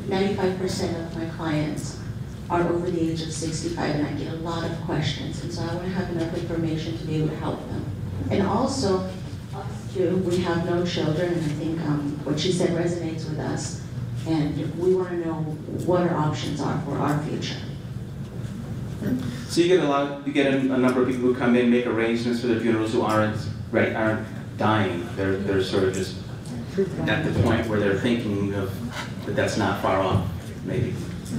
95% of my clients are over the age of 65 and I get a lot of questions, and so I want to have enough information to be able to help them. And also, us too, we have no children, and I think what she said resonates with us, and we want to know what our options are for our future. So you get a number of people who come in, make arrangements for their funerals who aren't dying. They're sort of just at the point where they're thinking of that that's not far off, maybe.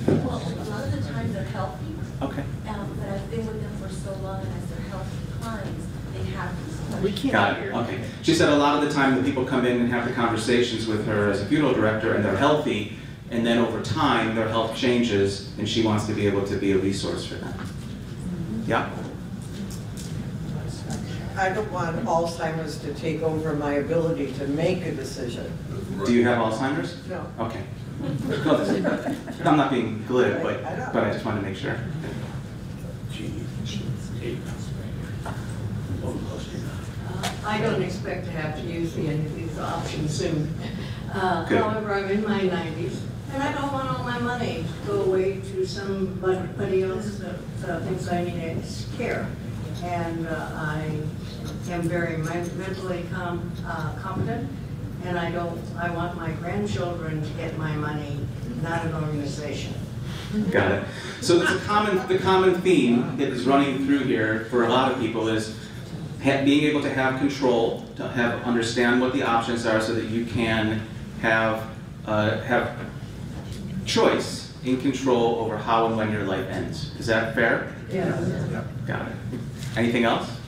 Well, a lot of the time they're healthy. Okay. But I've been with them for so long, and as their health declines, they have these questions. We can't. Got it. Okay. She said a lot of the time the people come in and have the conversations with her as a funeral director, and they're healthy, and then over time their health changes, and she wants to be able to be a resource for them. Yeah. I don't want Alzheimer's to take over my ability to make a decision. Do you have Alzheimer's? No. Okay. No, I'm not being glib, but I just wanted to make sure. I don't expect to have to use any of these options soon. However, I'm in my 90s, and I don't want all my money to go away to somebody else that thinks I need care. And I am very mentally competent, and I want my grandchildren to get my money, not an organization. Got it. So the common theme that is running through here for a lot of people is being able to have control, to understand what the options are, so that you can have choice in control over how and when your life ends. Is that fair? Yeah. Got it. Anything else?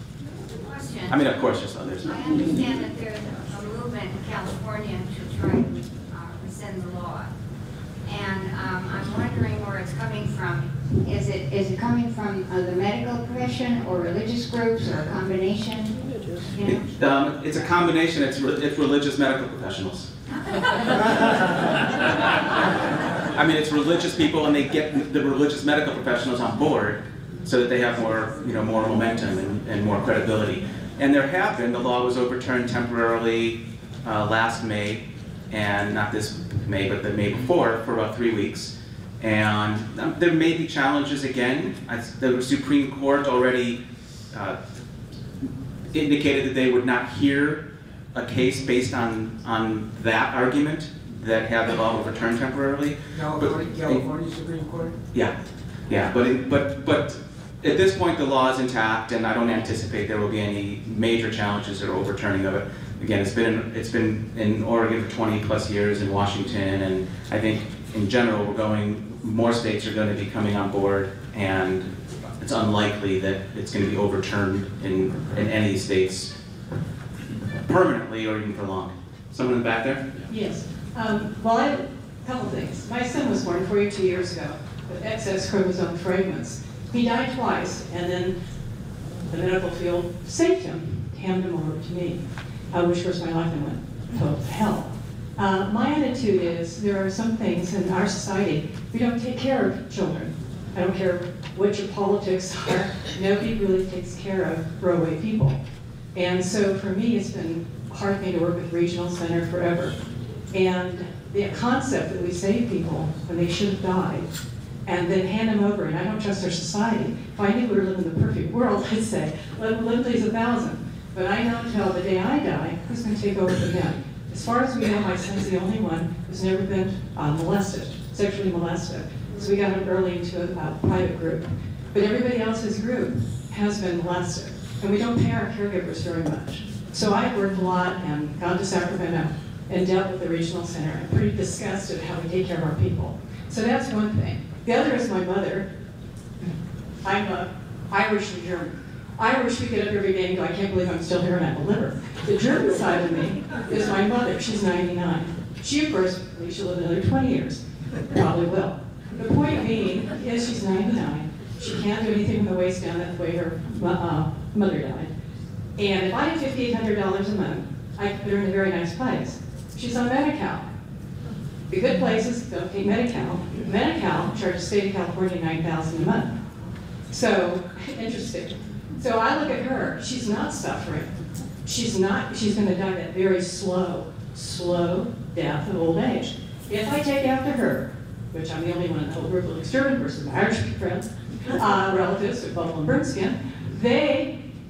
Question. I mean, of course, there's others. I understand that there's a movement in California to try to in the law. And I'm wondering where it's coming from. Is it coming from the medical profession or religious groups or a combination? You know? It's a combination. It's religious medical professionals. I mean, it's religious people, and they get the religious medical professionals on board so that they have more, more momentum and more credibility. And there have been. The law was overturned temporarily last May, and not this May, but the May before, for about 3 weeks. And there may be challenges again. The Supreme Court already indicated that they would not hear a case based on that argument, that had the law overturned temporarily. California Supreme Court? Yeah, but at this point the law is intact, and I don't anticipate there will be any major challenges or overturning of it. Again, it's been in Oregon for 20 plus years, in Washington, and I think in general more states are going to be coming on board, and it's unlikely that it's going to be overturned in any states permanently or even for long. Someone in the back there? Yes. A couple things. My son was born 42 years ago with excess chromosome fragments. He died twice, and then the medical field saved him, handed him over to me, which was my life and went total hell. My attitude is there are some things in our society, we don't take care of children. I don't care what your politics are, nobody really takes care of throwaway people. And so for me, it's been hard for me to work with regional center forever. And the concept that we save people when they should have died, and then hand them over, and I don't trust our society. If I knew we were living in the perfect world, I'd say, live please 1,000. But I know until the day I die, who's going to take over for them? As far as we know, my son's the only one who's never been molested, sexually molested. So we got him early into a private group. But everybody else's group has been molested. And we don't pay our caregivers very much. So I've worked a lot and gone to Sacramento and dealt with the regional center. I'm pretty disgusted at how we take care of our people. So that's one thing. The other is my mother. I'm Irish and German. Irish, we get up every day and go, I can't believe I'm still here and I have a liver. The German side of me is my mother. She's 99. She, of course, believes she'll live another 20 years. Probably will. The point being is she's 99. She can't do anything from the waist down. That's the way her mother died. And if I had $5,800 a month, I could put her in a very nice place. She's on Medi-Cal. The good places don't take Medi-Cal. Medi-Cal charges the state of California $9,000 a month. So, interesting. So I look at her, she's not suffering. She's going to die that very slow death of old age. If I take after her, which I'm the only one in the whole group of external versus my Irish friends, relatives with buffalo and burnt skin,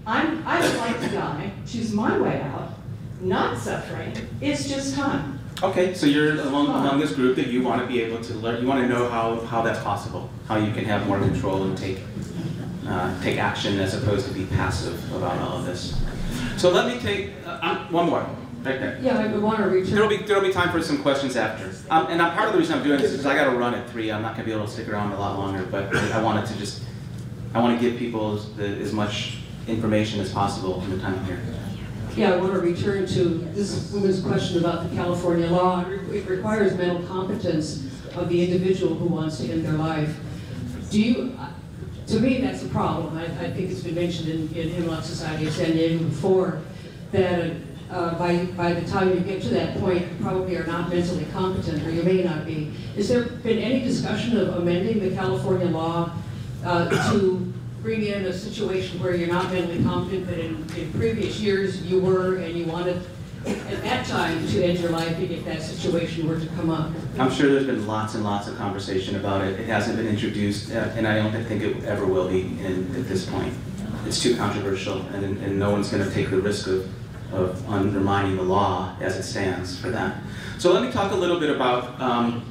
I would like to die, choose my way out, not suffering, it's just time. Okay, so you're among this group that you want to be able to learn, you want to know how that's possible, how you can have more control and take action as opposed to be passive about all of this. So let me take one more, right there. Yeah, I want to return. There'll be time for some questions after. And part of the reason I'm doing this is because I got to run at 3. I'm not going to be able to stick around a lot longer, but I want to give people as much information as possible in the time here. Yeah, I want to return to this woman's question about the California law. It requires mental competence of the individual who wants to end their life. To me, that's a problem. I think it's been mentioned in Hemlock Society of San Diego before that by the time you get to that point, you probably are not mentally competent, or you may not be. Has there been any discussion of amending the California law to bring in a situation where you're not mentally competent, but in previous years you were, and you wanted at that time to end your life if that situation were to come up? I'm sure there's been lots and lots of conversation about it. It hasn't been introduced, and I don't think it ever will be at this point. It's too controversial, and no one's going to take the risk of undermining the law as it stands for that. So let me talk a little bit about, I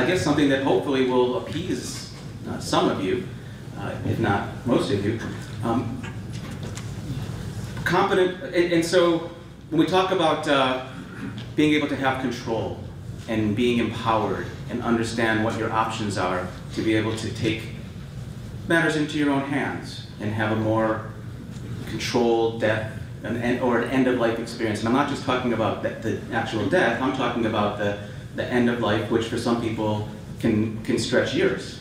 guess, something that hopefully will appease some of you, if not most of you. Competent, and so when we talk about being able to have control and being empowered and understand what your options are to be able to take matters into your own hands and have a more controlled death an end-of-life experience. And I'm not just talking about the actual death, I'm talking about the end of life, which for some people can stretch years.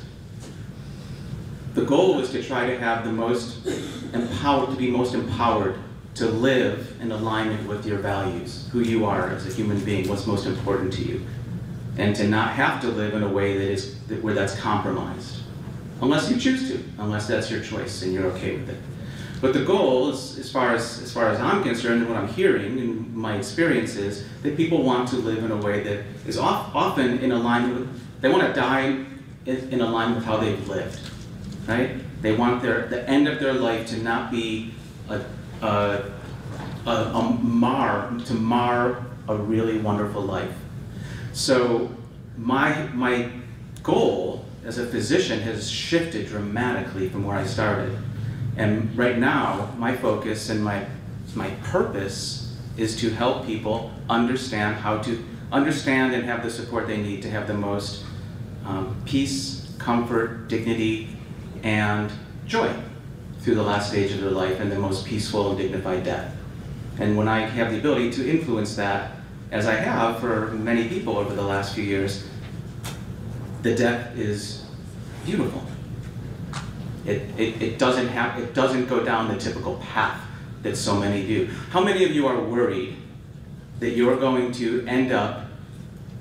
The goal is to try to have the most empowered, to be most empowered to live in alignment with your values, who you are as a human being, what's most important to you, and to not have to live in a way where that's compromised, unless you choose to, unless that's your choice and you're okay with it. But the goal is, as far as I'm concerned, and what I'm hearing in my experience is that people want to live in a way that is often in alignment with, they want to die in alignment with how they've lived, right? They want the end of their life to not be to mar a really wonderful life. So my goal as a physician has shifted dramatically from where I started. And right now, my focus and my purpose is to help people understand how to understand and have the support they need to have the most peace, comfort, dignity, and joy through the last stage of their life and the most peaceful and dignified death. And when I have the ability to influence that, as I have for many people over the last few years, the death is beautiful. It doesn't go down the typical path that so many do. How many of you are worried that you're going to end up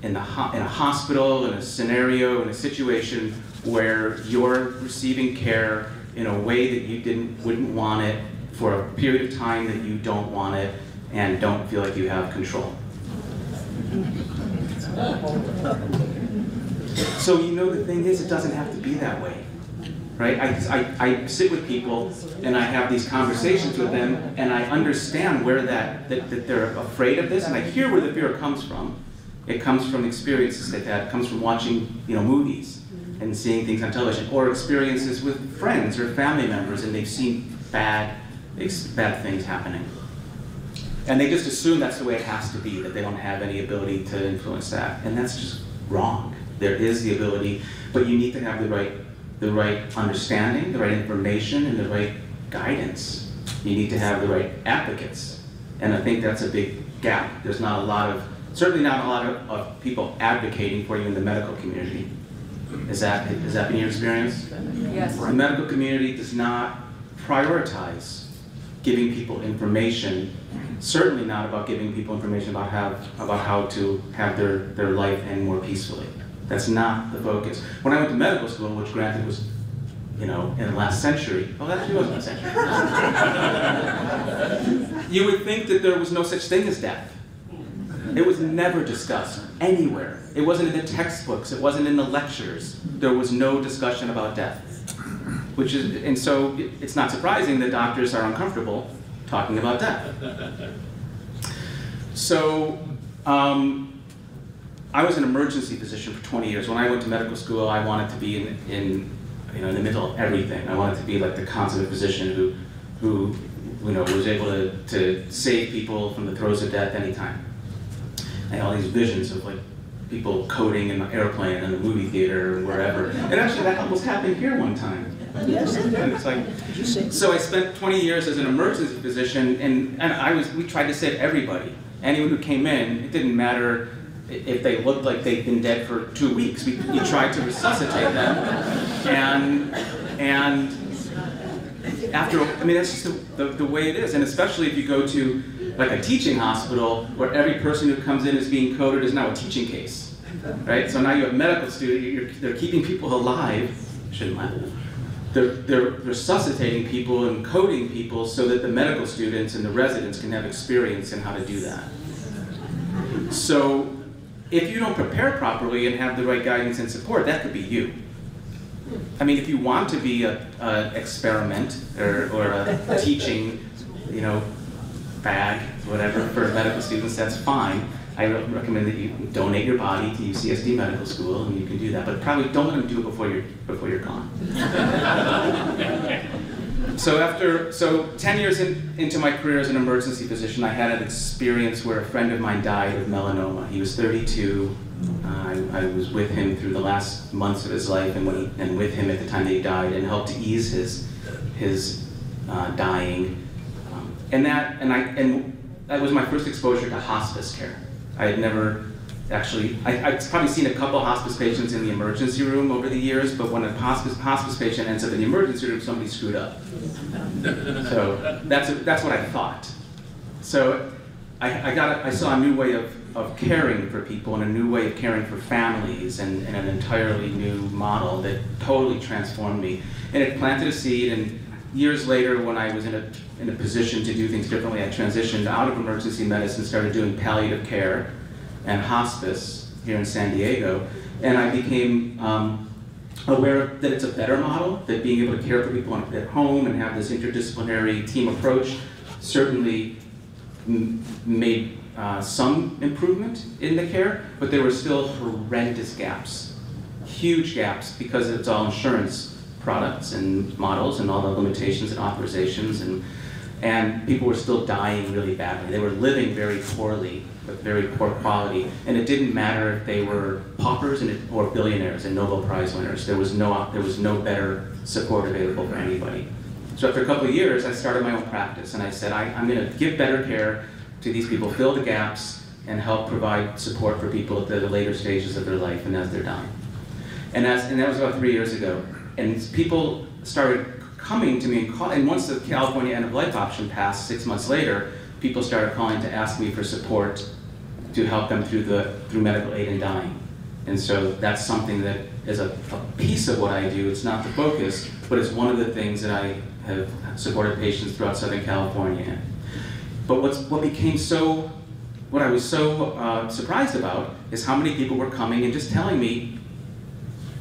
in a hospital, in a scenario, in a situation where you're receiving care in a way that you wouldn't want it for a period of time that you don't want it and don't feel like you have control? So you know, the thing is, it doesn't have to be that way, right? I sit with people and I have these conversations with them and I understand where that they're afraid of this, and I hear where the fear comes from. It comes from experiences like that. It comes from watching, movies and seeing things on television, or experiences with friends or family members, and they've seen bad things happening. And they just assume that's the way it has to be, that they don't have any ability to influence that. And that's just wrong. There is the ability, but you need to have the right understanding, the right information, and the right guidance. You need to have the right advocates. And I think that's a big gap. There's not a lot of, certainly not a lot of people advocating for you in the medical community. Has that been your experience? Yes. The medical community does not prioritize giving people information, certainly not about giving people information about how to have their life end more peacefully. That's not the focus. When I went to medical school, which granted was, in the last century, well, that actually wasn't a century. You would think that there was no such thing as death. It was never discussed anywhere. It wasn't in the textbooks. It wasn't in the lectures. There was no discussion about death. And so it's not surprising that doctors are uncomfortable talking about death. So I was an emergency physician for 20 years. When I went to medical school, I wanted to be in the middle of everything. I wanted to be like the consummate physician who was able to save people from the throes of death anytime. I had all these visions of like people coding in an airplane in a movie theater or wherever. And actually that almost happened here one time. Yes. And it's like, so I spent 20 years as an emergency physician, and we tried to save everybody. Anyone who came in, it didn't matter if they looked like they'd been dead for 2 weeks. We tried to resuscitate them. And after, that's just the way it is. And especially if you go to like a teaching hospital where every person who comes in is being coded is now a teaching case, right? So now you have medical students, they're keeping people alive, shouldn't laugh. They're resuscitating people and coding people so that the medical students and the residents can have experience in how to do that. So if you don't prepare properly and have the right guidance and support, that could be you. If you want to be an experiment or a teaching, bag, whatever, for medical students, that's fine. I recommend that you donate your body to UCSD Medical School, and you can do that. But probably don't let them do it before you're gone. So 10 years into my career as an emergency physician, I had an experience where a friend of mine died of melanoma. He was 32. I was with him through the last months of his life, and with him at the time that he died, and helped to ease his dying. And that was my first exposure to hospice care. I had never actually, I'd probably seen a couple hospice patients in the emergency room over the years, but when a hospice patient ends up in the emergency room, somebody screwed up. So that's what I thought. So I saw a new way of caring for people and a new way of caring for families and an entirely new model that totally transformed me. And it planted a seed, and years later when I was in a position to do things differently, I transitioned out of emergency medicine, started doing palliative care and hospice here in San Diego, and I became aware that it's a better model, that being able to care for people at home and have this interdisciplinary team approach certainly made some improvement in the care, but there were still horrendous gaps, huge gaps, because it's all insurance products and models and all the limitations and authorizations, and people were still dying really badly. They were living very poorly, with very poor quality, and it didn't matter if they were paupers or billionaires and Nobel Prize winners. There was no better support available for anybody. So after a couple of years, I started my own practice, and I said, I'm going to give better care to these people, fill the gaps, and help provide support for people at the later stages of their life and as they're dying. And that was about 3 years ago. And people started coming to me, and once the California end-of-life option passed 6 months later, people started calling to ask me for support to help them through medical aid in dying. And so that's something that is a piece of what I do. It's not the focus, but it's one of the things that I have supported patients throughout Southern California in. But what I was so surprised about is how many people were coming and just telling me,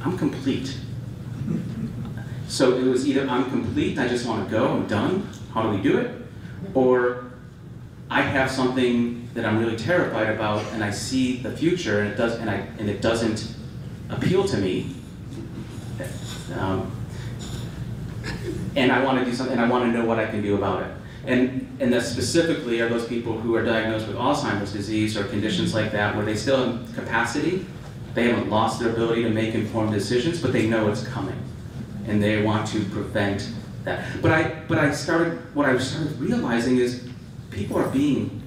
I'm complete. So it was either I'm complete, I just want to go, I'm done, how do we do it? Or I have something that I'm really terrified about, and I see the future, and it doesn't appeal to me, and I want to do something, and I want to know what I can do about it. And that specifically are those people who are diagnosed with Alzheimer's disease or conditions like that, where they still have capacity, they haven't lost their ability to make informed decisions, but they know it's coming, and they want to prevent that. What I started realizing is people are being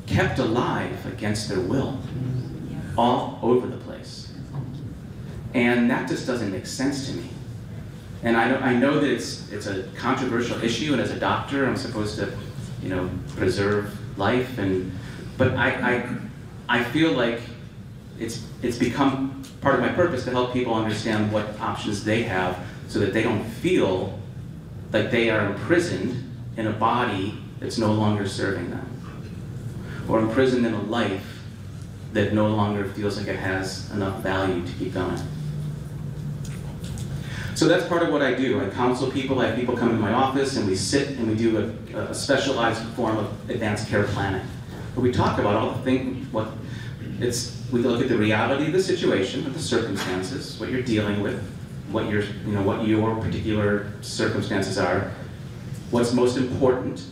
kept alive against their will, all over the place. And that just doesn't make sense to me. And I know that it's a controversial issue, and as a doctor, I'm supposed to, preserve life, but I feel like it's become part of my purpose to help people understand what options they have, so that they don't feel like they are imprisoned in a body that's no longer serving them, or imprisoned in a life that no longer feels like it has enough value to keep going. So that's part of what I do. I counsel people. I have people come in my office, and we sit and we do a specialized form of advanced care planning, where we talk about all the things. We look at the reality of the situation, of the circumstances, what you're dealing with, what your particular circumstances are, what's most important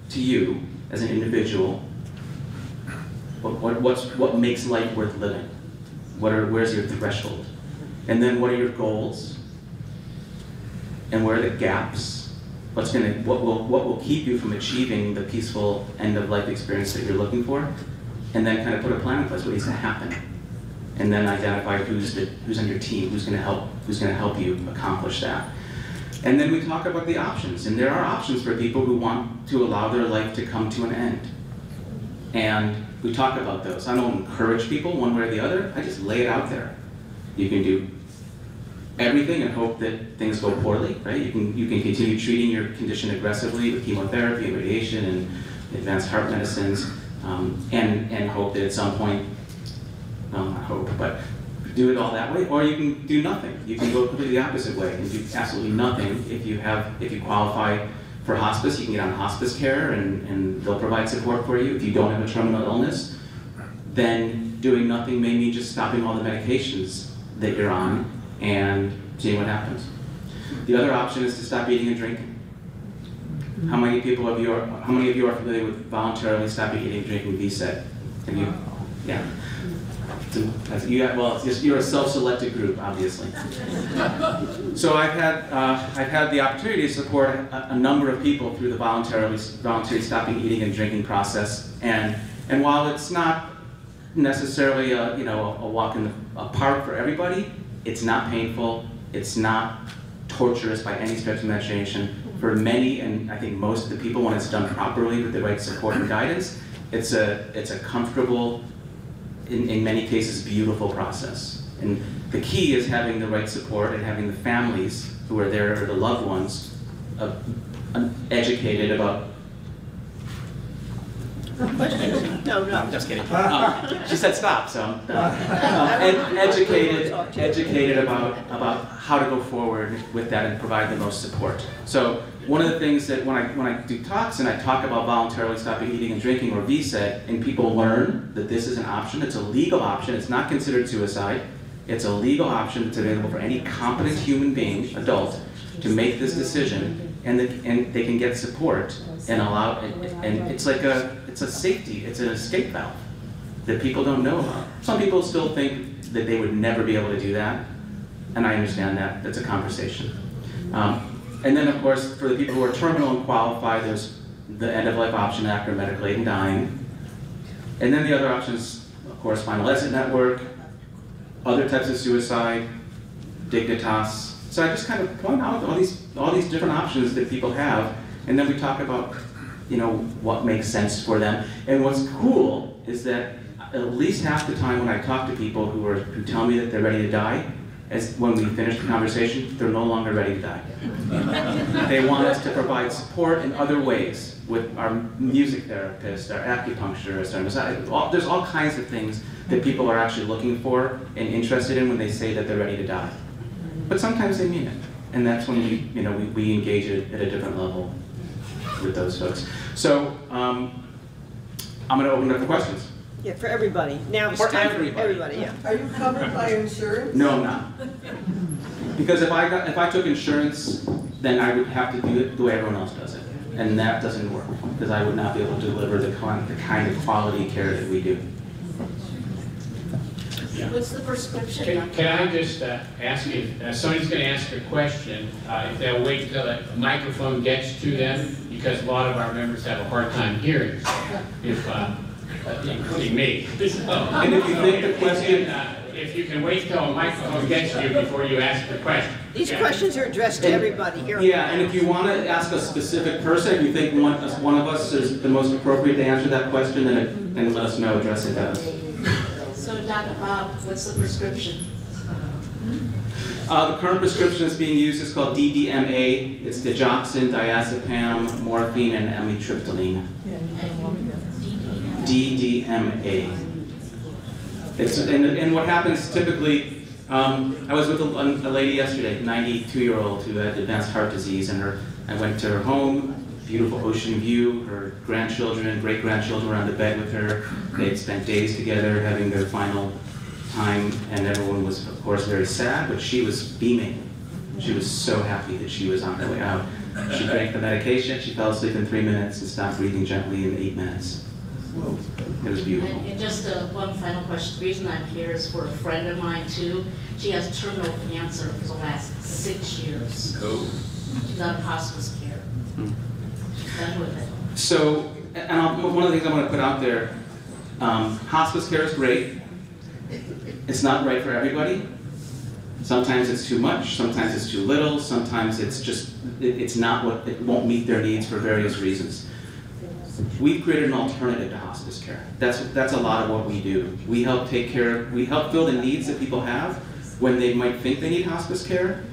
to you as an individual, what makes life worth living, where's your threshold, and then what are your goals, and where are the gaps, what will keep you from achieving the peaceful end-of-life experience that you're looking for, and then kind of put a plan in place, what needs to happen, and then identify who's on your team, who's going to help you accomplish that. And then we talk about the options, and there are options for people who want to allow their life to come to an end. And we talk about those. I don't encourage people one way or the other, I just lay it out there. You can do everything and hope that things go poorly, right? You can continue treating your condition aggressively with chemotherapy and radiation and advanced heart medicines, and hope that at some point, well, not hope, but do it all that way, or you can do nothing. You can go completely the opposite way and do absolutely nothing. If you qualify for hospice, you can get on hospice care, and they'll provide support for you. If you don't have a terminal illness, then doing nothing may mean just stopping all the medications that you're on and seeing what happens. The other option is to stop eating and drinking. How many of you are familiar with voluntarily stopping eating and drinking VSED? Have you? Yeah. You're a self-selected group, obviously. So I've had the opportunity to support a number of people through the voluntary stopping eating and drinking process, and while it's not necessarily a walk in the park for everybody, it's not painful, it's not torturous by any stretch of the imagination. For many, and I think most of the people, when it's done properly with the right support and guidance, it's a comfortable, in many cases, beautiful process. And the key is having the right support and having the families who are there, or the loved ones, educated about. No, I'm just kidding. She said stop, so educated about how to go forward with that and provide the most support. So one of the things that when I do talks and I talk about voluntarily stopping eating and drinking, or VSED, and people learn that this is an option, it's a legal option, it's not considered suicide, it's a legal option that's available for any competent human being, adult, to make this decision, and they can get support and and it's like it's a safety, it's an escape valve that people don't know about. Some people still think that they would never be able to do that, and I understand that. That's a conversation. And then, of course, for the people who are terminal and qualify, there's the end-of-life option after medical aid and dying. And then the other options, of course, Final Exit Network, other types of suicide, Dignitas. So I just kind of point out all these different options that people have, and then we talk about, what makes sense for them. And what's cool is that at least half the time when I talk to people who tell me that they're ready to die, when we finish the conversation, they're no longer ready to die. They want us to provide support in other ways with our music therapist, our acupuncturist, our massage. There's all kinds of things that people are actually looking for and interested in when they say that they're ready to die. But sometimes they mean it, and that's when we engage at a different level with those folks. So I'm going to open it up for questions. Yeah, for everybody. Now it's For time everybody. for everybody. Yeah. Are you covered by insurance? No, I'm not. Because if I took insurance, then I would have to do it the way everyone else does it, and that doesn't work because I would not be able to deliver the kind of quality care that we do. What's the prescription? Can I just ask if somebody's going to ask a question, if they'll wait until the microphone gets to them, because a lot of our members have a hard time hearing, including me. And if you think the question, if you can wait till a microphone gets to you before you ask the question. These questions are addressed to everybody here. Yeah, and if you want to ask a specific person, if you think one of us is the most appropriate to answer that question, then let us know, address it to us. So Dr. Bob, what's the prescription? The current prescription that's being used is called DDMA. It's digoxin, diazepam, morphine, and amitriptyline. DDMA. And what happens typically, I was with a lady yesterday, 92-year-old who had advanced heart disease, and I went to her home, beautiful ocean view, her grandchildren, great-grandchildren were on the bed with her. They had spent days together having their final time, and everyone was, of course, very sad, but she was beaming. She was so happy that she was on her way out. She drank the medication, she fell asleep in 3 minutes, and stopped breathing gently in 8 minutes. It was beautiful. And just one final question. The reason I'm here is for a friend of mine, too. She has terminal cancer for the last 6 years. Oh. She's on hospice care. Done with it. So, and one of the things I want to put out there, hospice care is great. It's not right for everybody. Sometimes it's too much, sometimes it's too little, sometimes it's just, it won't meet their needs for various reasons. We've created an alternative to hospice care. That's a lot of what we do. We help fill the needs that people have when they might think they need hospice care,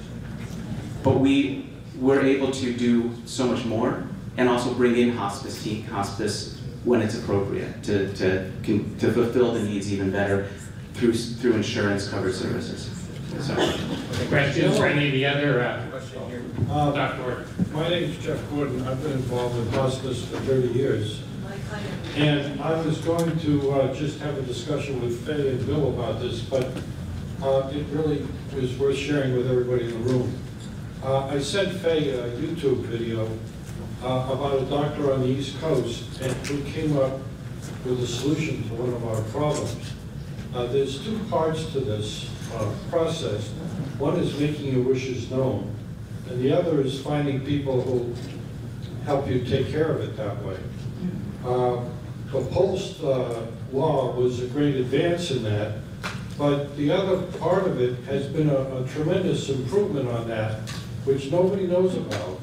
but we're able to do so much more and also bring in hospice when it's appropriate to fulfill the needs even better through insurance-covered services. So, questions for any of the other? My name is Jeff Gordon. I've been involved in hospice for 30 years. And I was going to just have a discussion with Faye and Bill about this, but it really was worth sharing with everybody in the room. I sent Faye a YouTube video about a doctor on the East Coast and who came up with a solution to one of our problems. there's two parts to this process. One is making your wishes known, and the other is finding people who help you take care of it that way. The post law was a great advance in that, but the other part of it has been a tremendous improvement on that, which nobody knows about,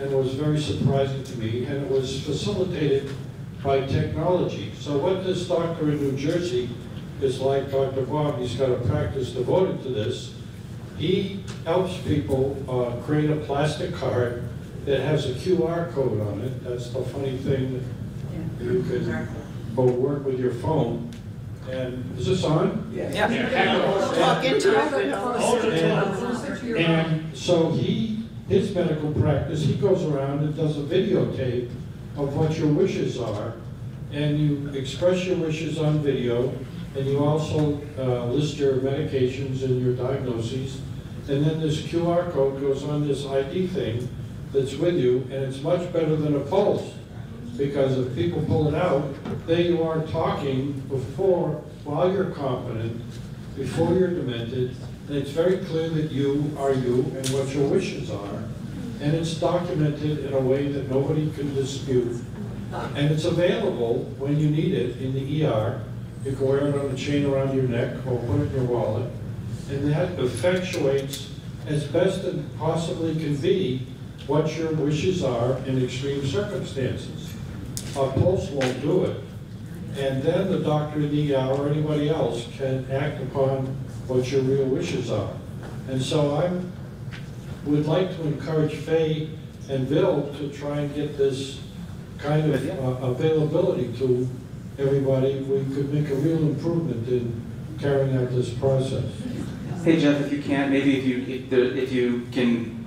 and was very surprising to me, and it was facilitated by technology. So what this doctor in New Jersey is like, Dr. Bob, he's got a practice devoted to this. He helps people create a plastic card that has a QR code on it. That's the funny thing, that you can go work with your phone. And is this on? Yeah. Talk into it. And so his medical practice, he goes around and does a videotape of what your wishes are, and you express your wishes on video, and you also list your medications and your diagnoses, and then this QR code goes on this ID thing that's with you, and it's much better than a pulse, because if people pull it out, there you are talking while you're competent, before you're demented, and it's very clear that you are you and what your wishes are, and it's documented in a way that nobody can dispute, and it's available when you need it in the ER. You can wear it on a chain around your neck or put it in your wallet, and that effectuates as best it possibly can be what your wishes are in extreme circumstances. A pulse won't do it, and then the doctor in the ER or anybody else can act upon what your real wishes are. And so I would like to encourage Faye and Bill to try and get this kind of availability to everybody. We could make a real improvement in carrying out this process. Hey Jeff, if you can, maybe if you can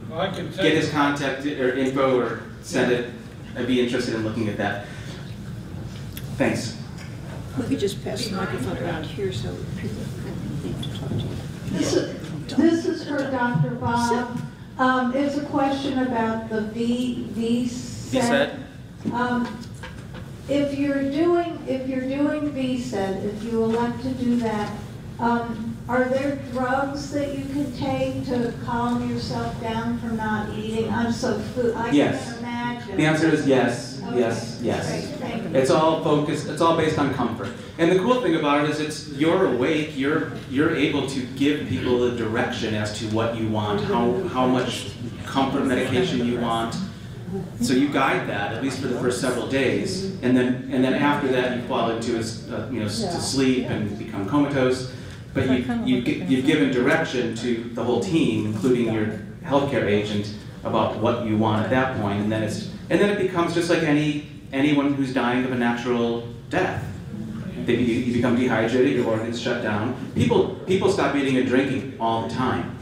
get his contact or info or send it, I'd be interested in looking at that. Thanks. We could just pass the microphone around here so people need to talk to you. This is for Dr. Bob. It's a question about the VSET. If you're doing VSET, if you elect to do that, are there drugs that you can take to calm yourself down from not eating? I Yes. can imagine. The answer is yes, Okay. yes, yes. Great, thank you. It's all focused, it's all based on comfort. And the cool thing about it is you're awake, you're able to give people a direction as to what you want, how much comfort medication you want. So you guide that, at least for the first several days, and then after that you fall into to sleep and become comatose. But you've given direction to the whole team, including your healthcare agent, about what you want at that point, and then it becomes just like anyone who's dying of a natural death. You become dehydrated, your organs shut down. People stop eating and drinking all the time.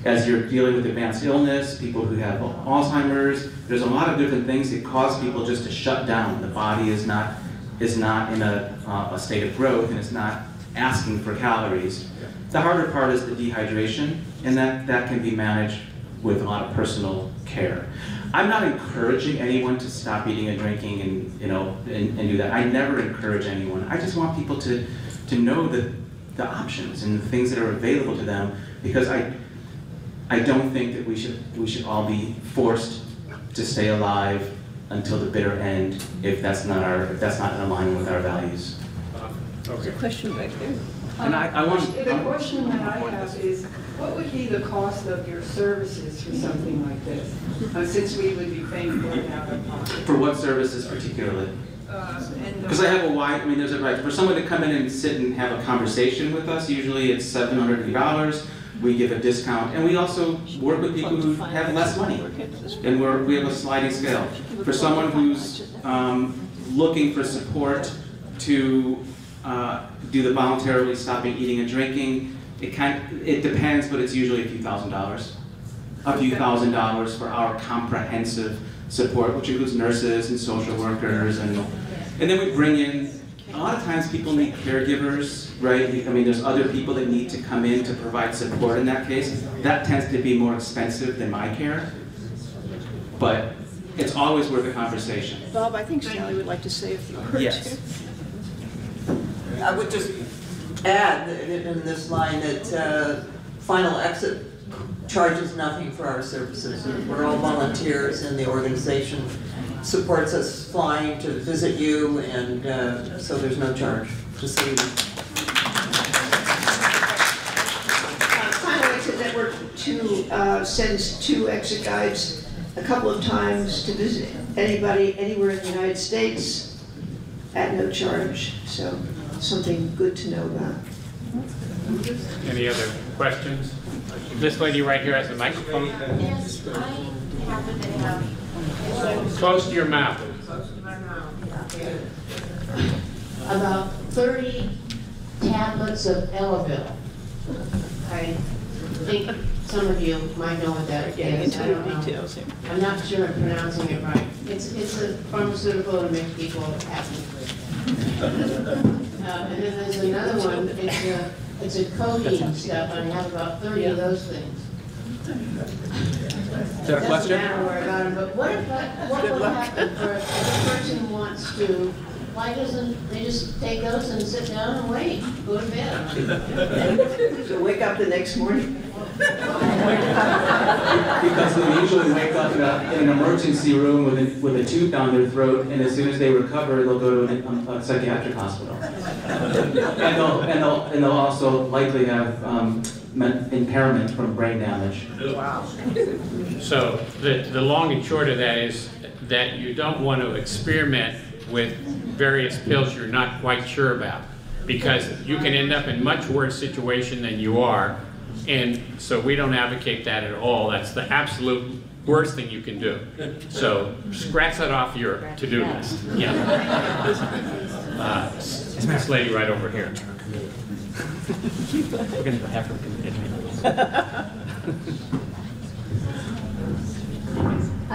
As you're dealing with advanced illness, people who have Alzheimer's, there's a lot of different things that cause people just to shut down. The body is not in a state of growth, and it's not asking for calories. The harder part is the dehydration, and that can be managed with a lot of personal care. I'm not encouraging anyone to stop eating and drinking and do that. I never encourage anyone. I just want people to know the options and the things that are available to them, because I don't think that we should all be forced to stay alive until the bitter end if that's not in alignment with our values. There's a question back there. And I want. The question that I have is, what would be the cost of your services for something like this? Since we would be paying for it out of pocket. For what services particularly? Because I have there's a right. For someone to come in and sit and have a conversation with us, usually it's $750. We give a discount, and we also work with people who have less money, and we have a sliding scale. For someone who's looking for support to do the voluntarily stopping eating and drinking, it depends, but it's usually a few $1,000s. A few $1,000s for our comprehensive support, which includes nurses and social workers, and then we bring in, a lot of times people need caregivers, right? There's other people that need to come in to provide support in that case. That tends to be more expensive than my care, but it's always worth a conversation. Bob, I think Sally would like to say a few words. Yes. I would just add in this line that Final Exit charges nothing for our services. We're all volunteers, and the organization supports us flying to visit you, and so there's no charge. Just so you know. Final Exit Network sends 2 exit guides a couple of times to visit anybody anywhere in the United States at no charge. So something good to know about. Any other questions? This lady right here has a microphone. Yes, I happen to have. Close to your mouth. Close to my mouth. About 30 tablets of Elavil. I think some of you might know what that is. I don't know. I'm not sure I'm pronouncing it right. It's a pharmaceutical to make people happy. And then there's another one. It's a codeine stuff. I have about 30 of those things. Is that a question? Doesn't matter where about them, but what would happen for if a person wants to? Why doesn't they just take those and sit down and wait, go to bed? So wake up the next morning. Because they usually wake up in an emergency room with a tube down their throat, and as soon as they recover, they'll go to a psychiatric hospital. and they'll also likely have impairment from brain damage. Wow. So the long and short of that is that you don't want to experiment with various pills you're not quite sure about, because you can end up in a much worse situation than you are. And so we don't advocate that at all. That's the absolute worst thing you can do. So scratch that off your to-do list. Yeah. This lady right over here. We're going to have her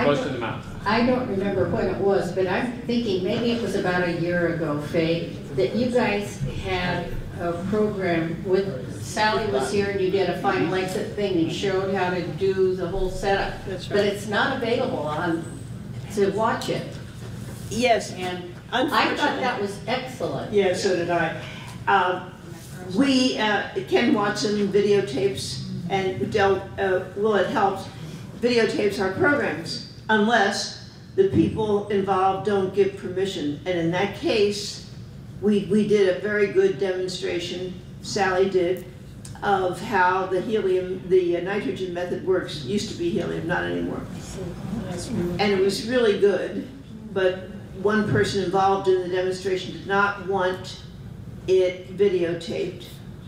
close to the mouth. I don't remember when it was, but I'm thinking maybe it was about a year ago, Faye, that you guys had a program with Sally was here and you did a Final Exit thing and showed how to do the whole setup. That's right. But it's not available to watch it. Yes. And I thought that was excellent. Yeah, so did I. Ken Watson videotapes, and it helps, videotapes our programs, unless the people involved don't give permission. And in that case, we did a very good demonstration, Sally did, of how the nitrogen method works. Used to be helium, not anymore. And it was really good, but one person involved in the demonstration did not want it videotaped.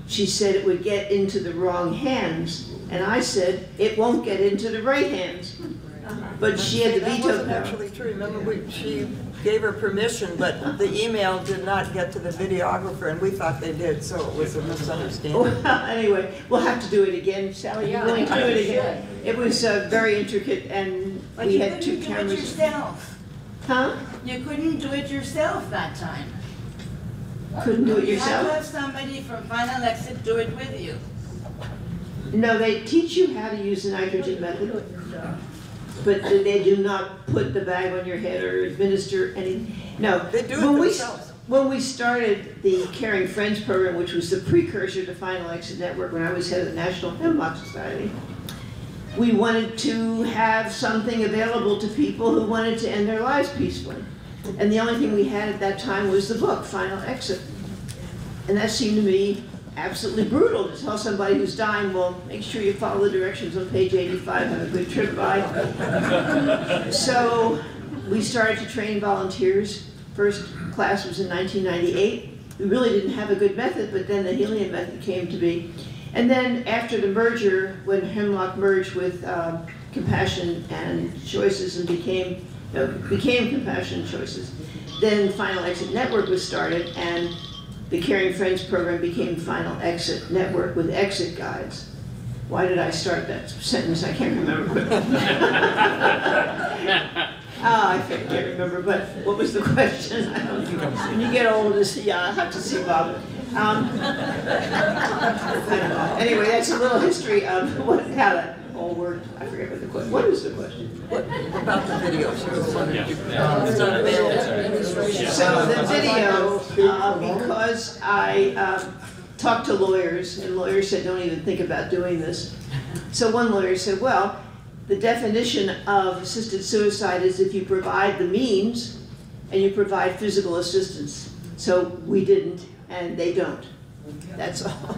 She said it would get into the wrong hands, and I said it won't get into the right hands. But she had the veto power. That wasn't actually true. Remember, she gave her permission, but the email did not get to the videographer, and we thought they did, so it was a misunderstanding. Well, anyway, we'll have to do it again. Sally, you're willing to do it again? It was very intricate, and we had 2 cameras. But you couldn't do it yourself. Huh? You couldn't do it yourself that time. Couldn't do it You yourself? had to have somebody from Final Exit do it with you. No, they teach you how to use the nitrogen method, but they do not put the bag on your head or administer any. No, they do it themselves. When we started the Caring Friends program, which was the precursor to Final Exit Network, when I was head of the National Hemlock Society, we wanted to have something available to people who wanted to end their lives peacefully. And the only thing we had at that time was the book, Final Exit. And that seemed to me absolutely brutal to tell somebody who's dying, well, make sure you follow the directions on page 85, have a good trip by. So we started to train volunteers. First class was in 1998. We really didn't have a good method, but then the helium method came to be. And then after the merger, when Hemlock merged with Compassion and Choices and became Compassion and Choices, then Final Exit Network was started, and the Caring Friends program became Final Exit Network with exit guides. Why did I start that sentence? I can't remember. I can't remember, but what was the question? I don't know. When you get older, I have to see Bob. I don't know. Anyway, that's a little history of how that all worked. I forget what the question. What is the question? What about the video? It's not available. So the video, because talked to lawyers, and lawyers said, don't even think about doing this. So one lawyer said, well, the definition of assisted suicide is if you provide the means and you provide physical assistance. So we didn't, and they don't. That's all.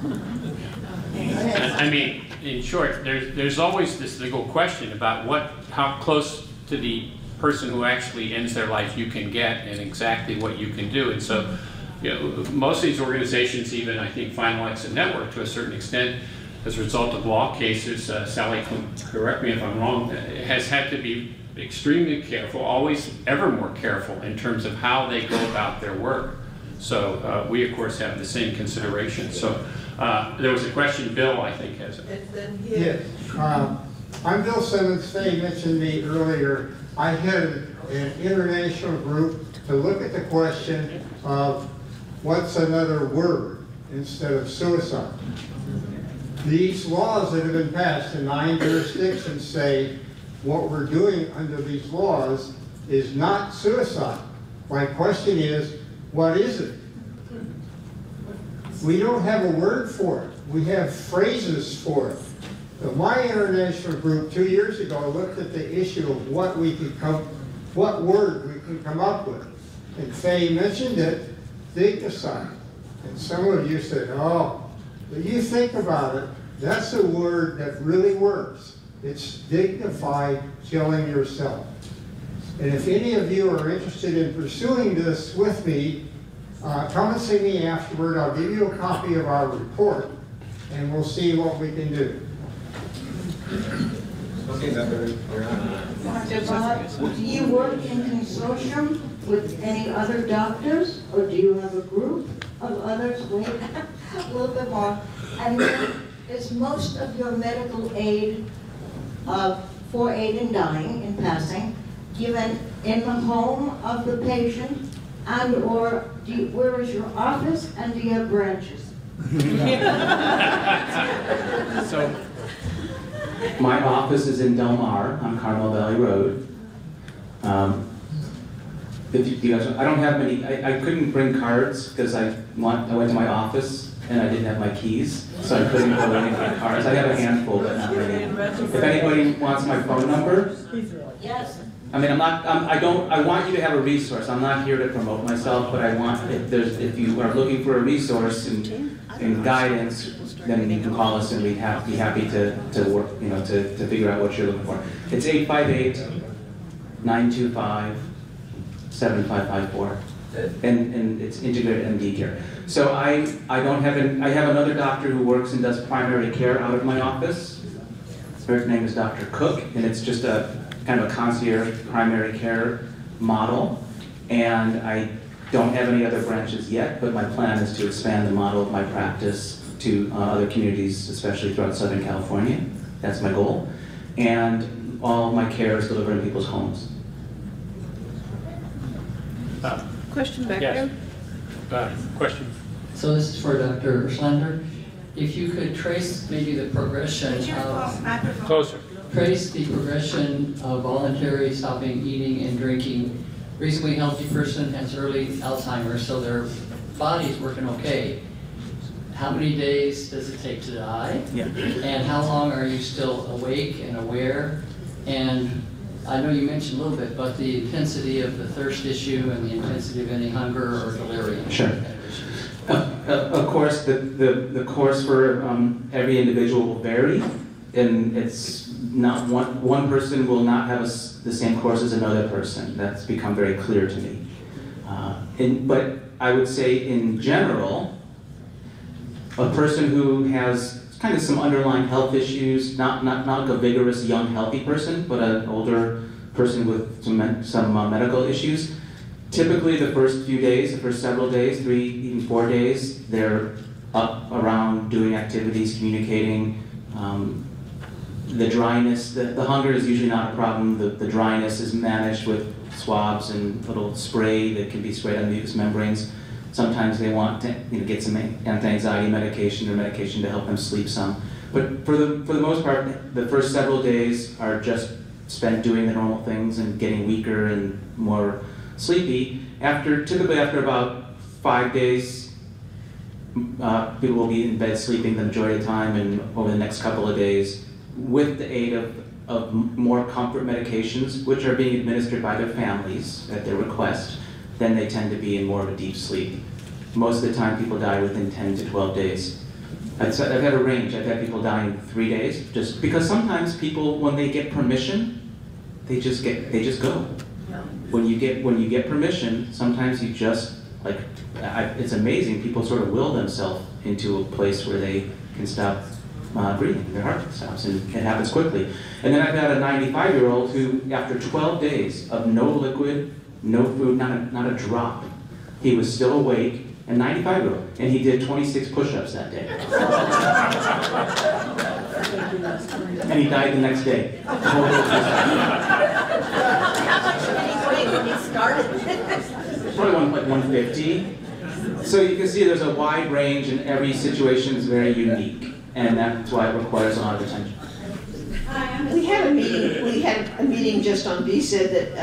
I mean, in short, there's always this legal question about how close to the person who actually ends their life you can get and exactly what you can do. And so, most of these organizations, even I think Final Exit Network to a certain extent, as a result of law cases, Sally can correct me if I'm wrong, has had to be extremely careful, always ever more careful in terms of how they go about their work. So we of course have the same consideration. So there was a question, Bill I think has it. Yes, I'm Bill Simmons. Faye mentioned me earlier. I headed an international group to look at the question of what's another word instead of suicide. These laws that have been passed in 9 jurisdictions say what we're doing under these laws is not suicide. My question is, what is it? We don't have a word for it. We have phrases for it. So my international group 2 years ago looked at the issue of what word we can come up with. And Faye mentioned it, dignicide. And some of you said, oh, but you think about it, that's a word that really works. It's dignified killing yourself. And if any of you are interested in pursuing this with me, come and see me afterward. I'll give you a copy of our report, and we'll see what we can do. Dr. Bob, do you work in consortium with any other doctors, or do you have a group of others? Wait, a little bit more. And then, is most of your medical aid for aid in dying, in passing, given in the home of the patient, and or where is your office, and do you have branches? So, my office is in Del Mar on Carmel Valley Road. If you guys, I don't have many. I couldn't bring cards because I went to my office and I didn't have my keys, so I couldn't go any of my cards. I have a handful, but not many. If anybody wants my phone number, yes. I mean, I want you to have a resource. I'm not here to promote myself, but I want, if you are looking for a resource and guidance, then you can call us and we'd be happy to work, to figure out what you're looking for. It's 858-925-7554, and it's integrated MD care. So I have another doctor who works and does primary care out of my office. Her name is Dr. Cook, and it's just a kind of a concierge primary care model, and I don't have any other branches yet, but my plan is to expand the model of my practice to other communities, especially throughout Southern California. That's my goal. And all of my care is delivered in people's homes. Question back yes. there. Question. So this is for Dr. Uslander. If you could trace maybe the progression of... Closer. Trace the progression of voluntary stopping eating and drinking. Reasonably healthy person has early Alzheimer's, so their body's working okay. How many days does it take to die? Yeah. And how long are you still awake and aware? And I know you mentioned a little bit, but the intensity of the thirst issue and the intensity of any hunger or delirium. Sure. Of course, the course for every individual will vary, and it's not one person will not have the same course as another person. That's become very clear to me. But I would say in general, a person who has kind of some underlying health issues, not like a vigorous, young, healthy person, but an older person with some medical issues, typically the first few days, the first several days, 3, even 4 days, they're up around doing activities, communicating. The dryness, the hunger is usually not a problem. The dryness is managed with swabs and little spray that can be sprayed on the mucous membranes. Sometimes they want to get some anti-anxiety medication or medication to help them sleep some. But for the most part, the first several days are just spent doing the normal things and getting weaker and more sleepy. Typically after about 5 days, people will be in bed sleeping the majority of the time and over the next couple of days with the aid of more comfort medications, which are being administered by their families at their request. Then they tend to be in more of a deep sleep. Most of the time people die within 10 to 12 days. I've had a range. I've had people die in 3 days, just because sometimes people, when they get permission, they just go. When you get permission, sometimes you just, like, it's amazing, people sort of will themselves into a place where they can stop breathing, their heart stops, and it happens quickly. And then I've had a 95-year-old who, after 12 days of no liquid, no food, not a drop, he was still awake, and 95-year-old, and he did 26 push-ups that day. And he died the next day. How much did he weigh when he started? Probably like 150. So you can see there's a wide range, and every situation is very unique, and that's why it requires a lot of attention. We had a meeting just on VSID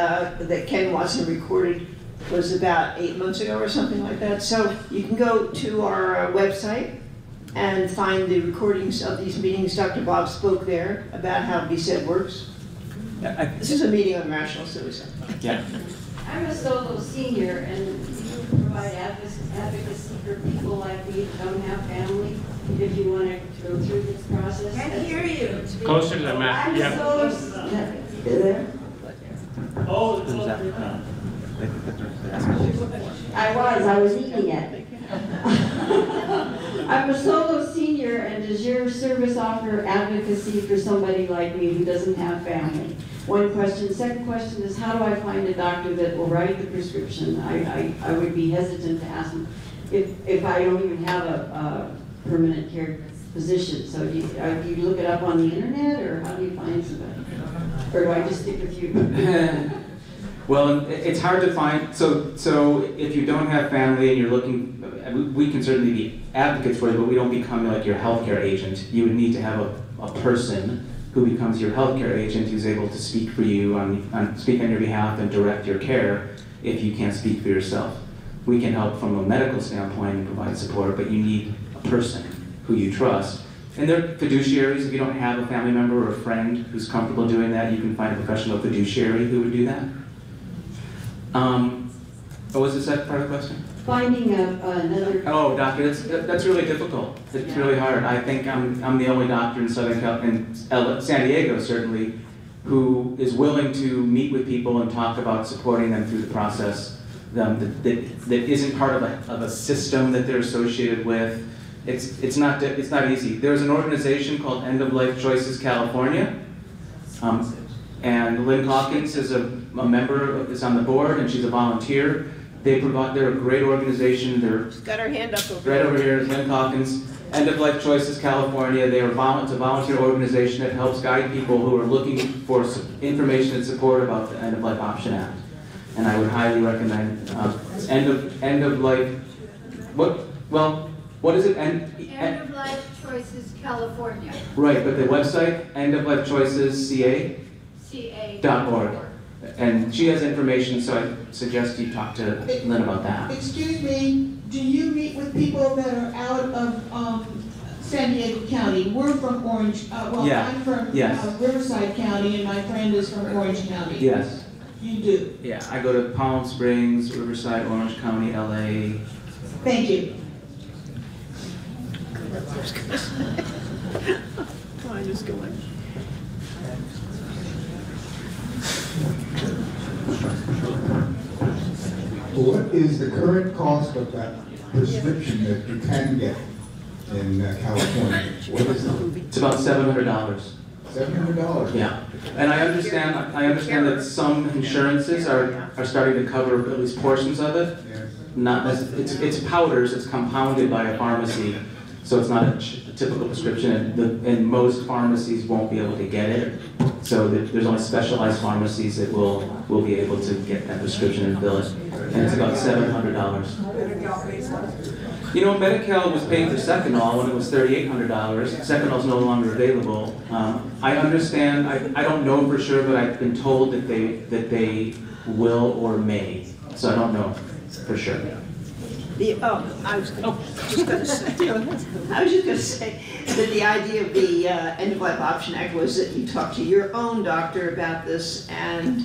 that Ken Watson recorded, was about 8 months ago or something like that. So you can go to our website and find the recordings of these meetings. Dr. Bob spoke there about how VSID works. This is a meeting on rational suicide. Yeah. I'm a solo senior, and you provide advocacy for people like me who don't have family, if you want to go through this process. Can't hear you. Closer to the mic. I'm a solo senior. Oh, I was eating it. I'm a solo senior, and does your service offer advocacy for somebody like me who doesn't have family? One question. Second question is, how do I find a doctor that will write the prescription? I would be hesitant to ask them if I don't even have a permanent care physician. So do you look it up on the internet, or how do you find somebody? Or do I just stick with you? Well, it's hard to find, so if you don't have family and you're looking, we can certainly be advocates for you, but we don't become like your healthcare agent. You would need to have a person who becomes your healthcare agent who's able to speak for you, speak on your behalf and direct your care if you can't speak for yourself. We can help from a medical standpoint and provide support, but you need a person who you trust. And they're fiduciaries. If you don't have a family member or a friend who's comfortable doing that, you can find a professional fiduciary who would do that. What was the second part of the question? Finding another... Oh, doctor, that's really difficult. It's really hard. I think I'm the only doctor in Southern California, San Diego certainly, who is willing to meet with people and talk about supporting them through the process that isn't part of a system that they're associated with. It's not easy. There's an organization called End of Life Choices California, and Lynn Hawkins is a member, is on the board, and she's a volunteer. They're a great organization. She's got her hand up over right over here is Lynn Hawkins. End of Life Choices California. It's a volunteer organization that helps guide people who are looking for information and support about the End of Life Option Act. And I would highly recommend End of Life. What is it? End of Life Choices California. Right, but the website endoflifechoicesca.org. And she has information, so I suggest you talk to Lynn about that. Excuse me, do you meet with people that are out of San Diego County? We're from Orange, Yeah. I'm from Yes. Riverside County, and my friend is from Orange County. Yes. You do? Yeah, I go to Palm Springs, Riverside, Orange County, LA. Thank you. Come on, just go in. What is the current cost of that prescription that you can get in California? What is it? It's about $700. $700? Yeah. And I understand that some insurances are starting to cover at least portions of it. Not it's powders, it's compounded by a pharmacy, so it's not a typical prescription, and most pharmacies won't be able to get it. So there's only specialized pharmacies that will be able to get that prescription and fill it. And it's about $700. You know, Medi-Cal was paying for Seconal when it was $3,800. Seconal is no longer available. I understand, I don't know for sure, but I've been told that they will or may. So I don't know for sure. I was just going to say that the idea of the End of Life Option Act was that you talk to your own doctor about this and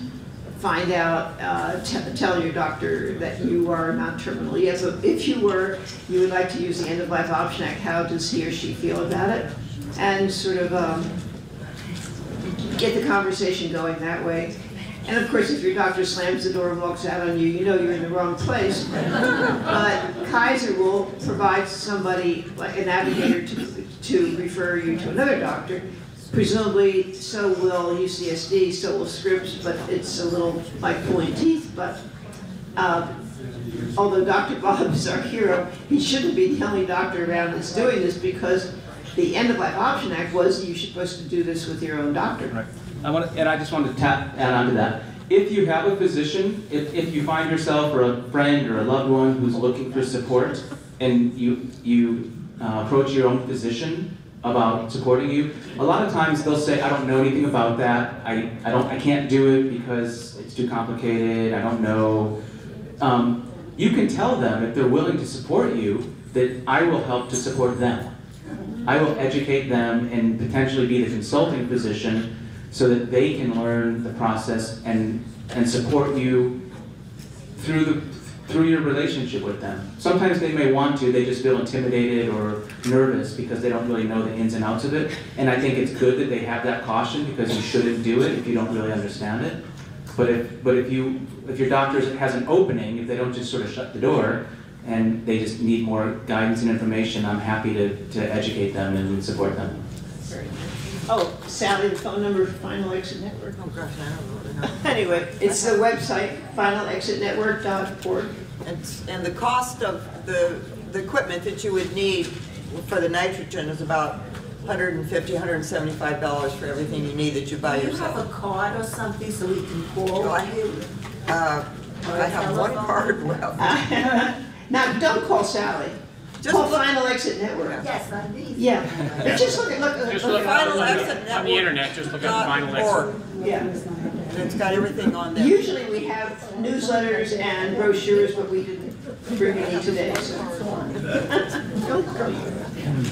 find out, tell your doctor that you are not terminally ill. So if you were, you would like to use the End of Life Option Act, how does he or she feel about it? And sort of get the conversation going that way. And of course, if your doctor slams the door and walks out on you, you know you're in the wrong place. But Kaiser will provide somebody, like a navigator, to refer you to another doctor. Presumably, so will UCSD, so will Scripps, but it's a little like pulling teeth. But although Dr. Bob is our hero, he shouldn't be the only doctor around that's doing this, because the End of Life Option Act was you're supposed to do this with your own doctor. Right. I just wanted to add on to that. If you have a physician, if you find yourself or a friend or a loved one who's looking for support, and you approach your own physician about supporting you, a lot of times they'll say, I don't know anything about that. I can't do it because it's too complicated. I don't know. You can tell them, if they're willing to support you, that I will help to support them. I will educate them and potentially be the consulting physician so that they can learn the process and support you through your relationship with them. Sometimes they may want to, they just feel intimidated or nervous because they don't really know the ins and outs of it. And I think it's good that they have that caution, because you shouldn't do it if you don't really understand it. But if your doctor has an opening, if they don't just sort of shut the door and they just need more guidance and information, I'm happy to educate them and support them. Oh, Sally, the phone number for Final Exit Network. Oh gosh, I don't know. Anyway, it's the website, finalexitnetwork.org. And the cost of the equipment that you would need for the nitrogen is about $150, $175 for everything you need that you buy yourself. Do you have a card or something so we can call? I have one card left. Now, don't call Sally. Just call look, Final Exit Network. Yes, I need. Yeah. But just look at Final Exit Network on the internet. Just look at Final Exit. Yeah. And it's got everything on there. Usually we have newsletters and brochures, but we didn't bring any today. So.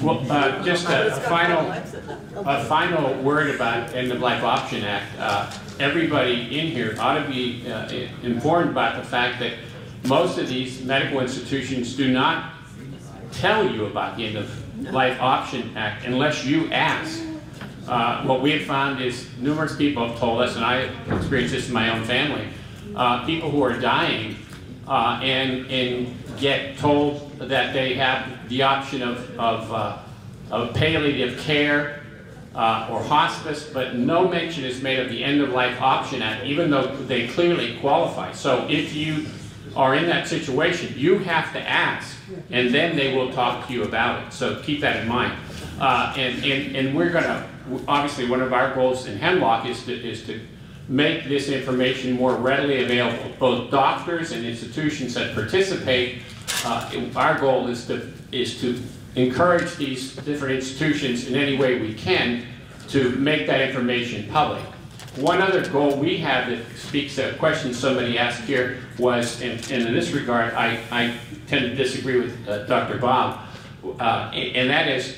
Well, just a final word about End of Life Option Act. Everybody in here ought to be informed about the fact that most of these medical institutions do not tell you about the End of Life Option Act unless you ask. What we have found is numerous people have told us, and I experienced this in my own family, people who are dying and get told that they have the option of palliative care or hospice, but no mention is made of the End of Life Option Act, even though they clearly qualify. So if you are in that situation, you have to ask, and then they will talk to you about it. So keep that in mind. And we're going to, obviously one of our goals in Hemlock is to make this information more readily available. Both doctors and institutions that participate, our goal is to encourage these different institutions in any way we can to make that information public. One other goal we have that speaks to a question somebody asked here was, and in this regard, I tend to disagree with Dr. Bob, and that is,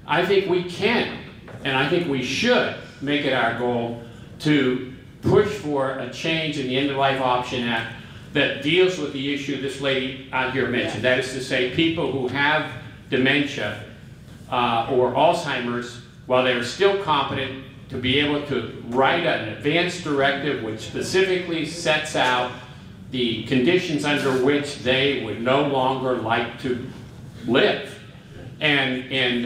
I think we can, and I think we should make it our goal to push for a change in the End of Life Option Act that deals with the issue this lady out here mentioned. That is to say, people who have dementia or Alzheimer's, while they're still competent, to be able to write an advance directive which specifically sets out the conditions under which they would no longer like to live. And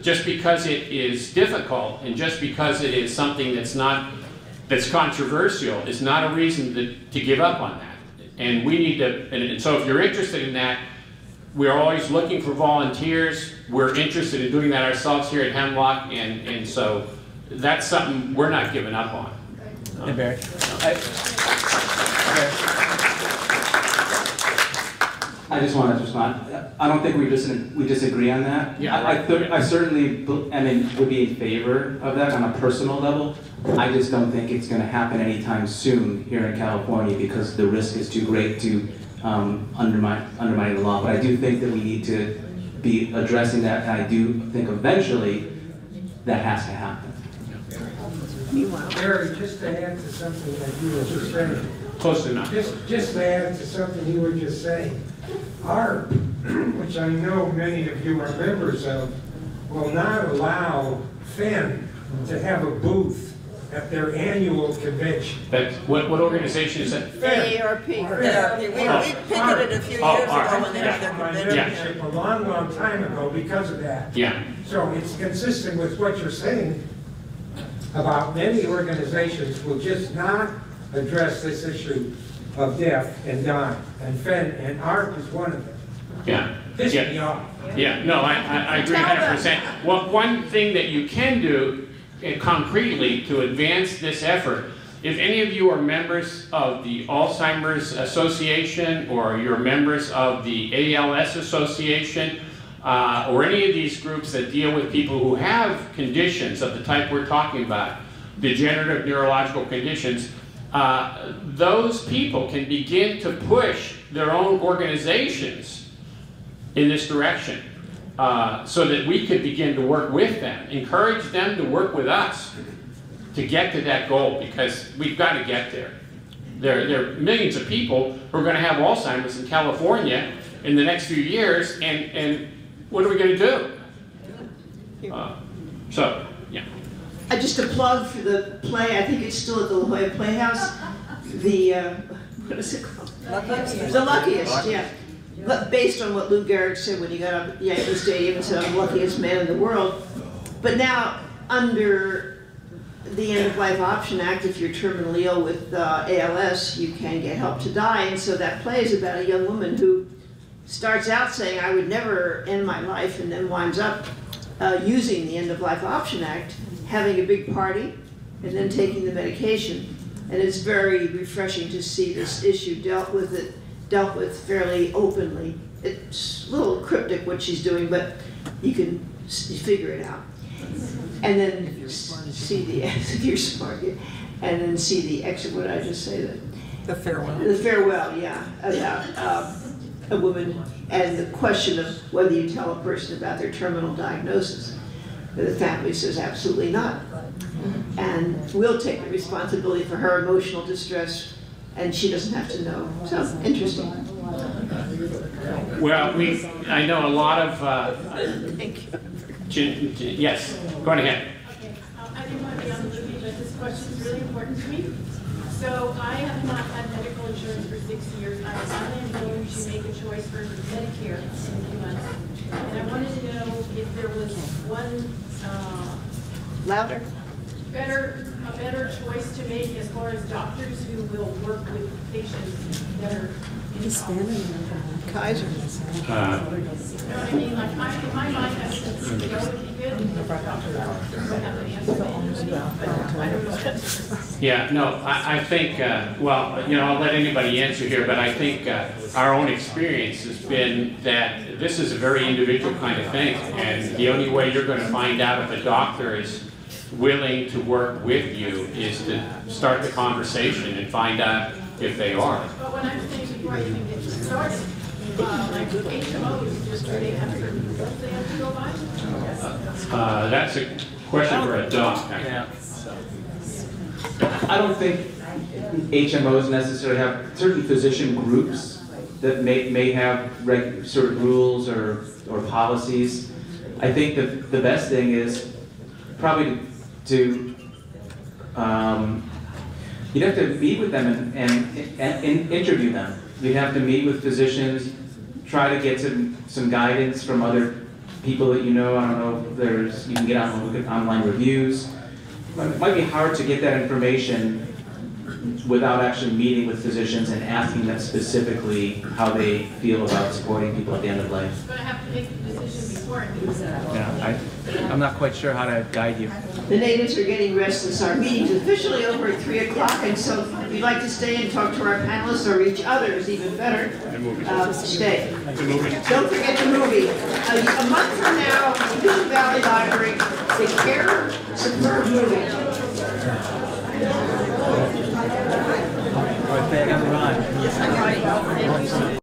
just because it is difficult, and just because it is something that's controversial, is not a reason to give up on that. And we need to, and so if you're interested in that, we're always looking for volunteers. We're interested in doing that ourselves here at Hemlock, and so that's something we're not giving up on. Hey, Barry. I just want to respond. I don't think we disagree on that. Yeah, I certainly would be in favor of that on a personal level. I just don't think it's going to happen anytime soon here in California because the risk is too great to undermining the law. But I do think that we need to be addressing that, and I do think eventually that has to happen. Gary, just to add to something that you were just saying. Close enough. Just to add to something you were just saying. ARP, which I know many of you are members of, will not allow Finn to have a booth at their annual convention. But what organization is that? AARP. We picketed a few years ago when they had their convention. A long, long time ago because of that. Yeah. So it's consistent with what you're saying about many organizations will just not address this issue of death and dying. And Fenn and ARP is one of them. Yeah. Piss me off. Yeah, no, I agree 100%. Well, one thing that you can do concretely to advance this effort, if any of you are members of the Alzheimer's Association or you're members of the ALS Association, or any of these groups that deal with people who have conditions of the type we're talking about, degenerative neurological conditions, those people can begin to push their own organizations in this direction so that we could begin to work with them, encourage them to work with us to get to that goal, because we've got to get there. There are millions of people who are going to have Alzheimer's in California in the next few years, and what are we going to do? So, yeah. Just a plug for the play, I think it's still at the La Jolla Playhouse, the, what is it called? The Luckiest, yeah. But based on what Lou Gehrig said when he got up at Yankee Stadium and said, I'm the luckiest man in the world. But now, under the End-of-Life Option Act, if you're terminally ill with ALS, you can get help to die. And so that play is about a young woman who starts out saying, I would never end my life, and then winds up using the End-of-Life Option Act, having a big party, and then taking the medication. And it's very refreshing to see this issue dealt with fairly openly. It's a little cryptic what she's doing, but you can figure it out. And then see the, if you're smart, and then see the exit, what did I just say? The farewell. The farewell, yeah, about a woman, and the question of whether you tell a person about their terminal diagnosis. The family says absolutely not. And we'll take the responsibility for her emotional distress, and she doesn't have to know. So, interesting. Well, I know a lot of, yes, go on ahead. I didn't want to be on the movie, but this question is really important to me. So I have not had medical insurance for 6 years. I am going to make a choice for Medicare in a few months. And I wanted to know if there was one louder, a better choice to make as far as doctors who will work with patients that are Kaiser. You know what I mean? Like, in my mind, I think it would be good. Yeah, no, I think, well, you know, I'll let anybody answer here, but I think our own experience has been that this is a very individual kind of thing, and the only way you're going to find out if a doctor is willing to work with you is to start the conversation and find out if they are. But when I'm saying before you even get started, like HMOs, just do they have certain rules they have to go by? That's a question for a doc. I don't think HMOs necessarily have certain physician groups that may have sort of rules or policies. I think that the best thing is probably to you'd have to meet with them and interview them. You'd have to meet with physicians, try to get some guidance from other people that you know. I don't know if you can get on, look at online reviews. It might be hard to get that information without actually meeting with physicians and asking them specifically how they feel about supporting people at the end of life. But I have to make the decision before I do that. Yeah, I'm not quite sure how to guide you. The natives are getting restless. Our meeting's officially over at 3 o'clock, and so if you'd like to stay and talk to our panelists or reach others, even better, stay. Don't forget the movie. A month from now, Mission Valley Library, the Care Superb movie. All right, Faye, I'm Ron. Yes, I got it.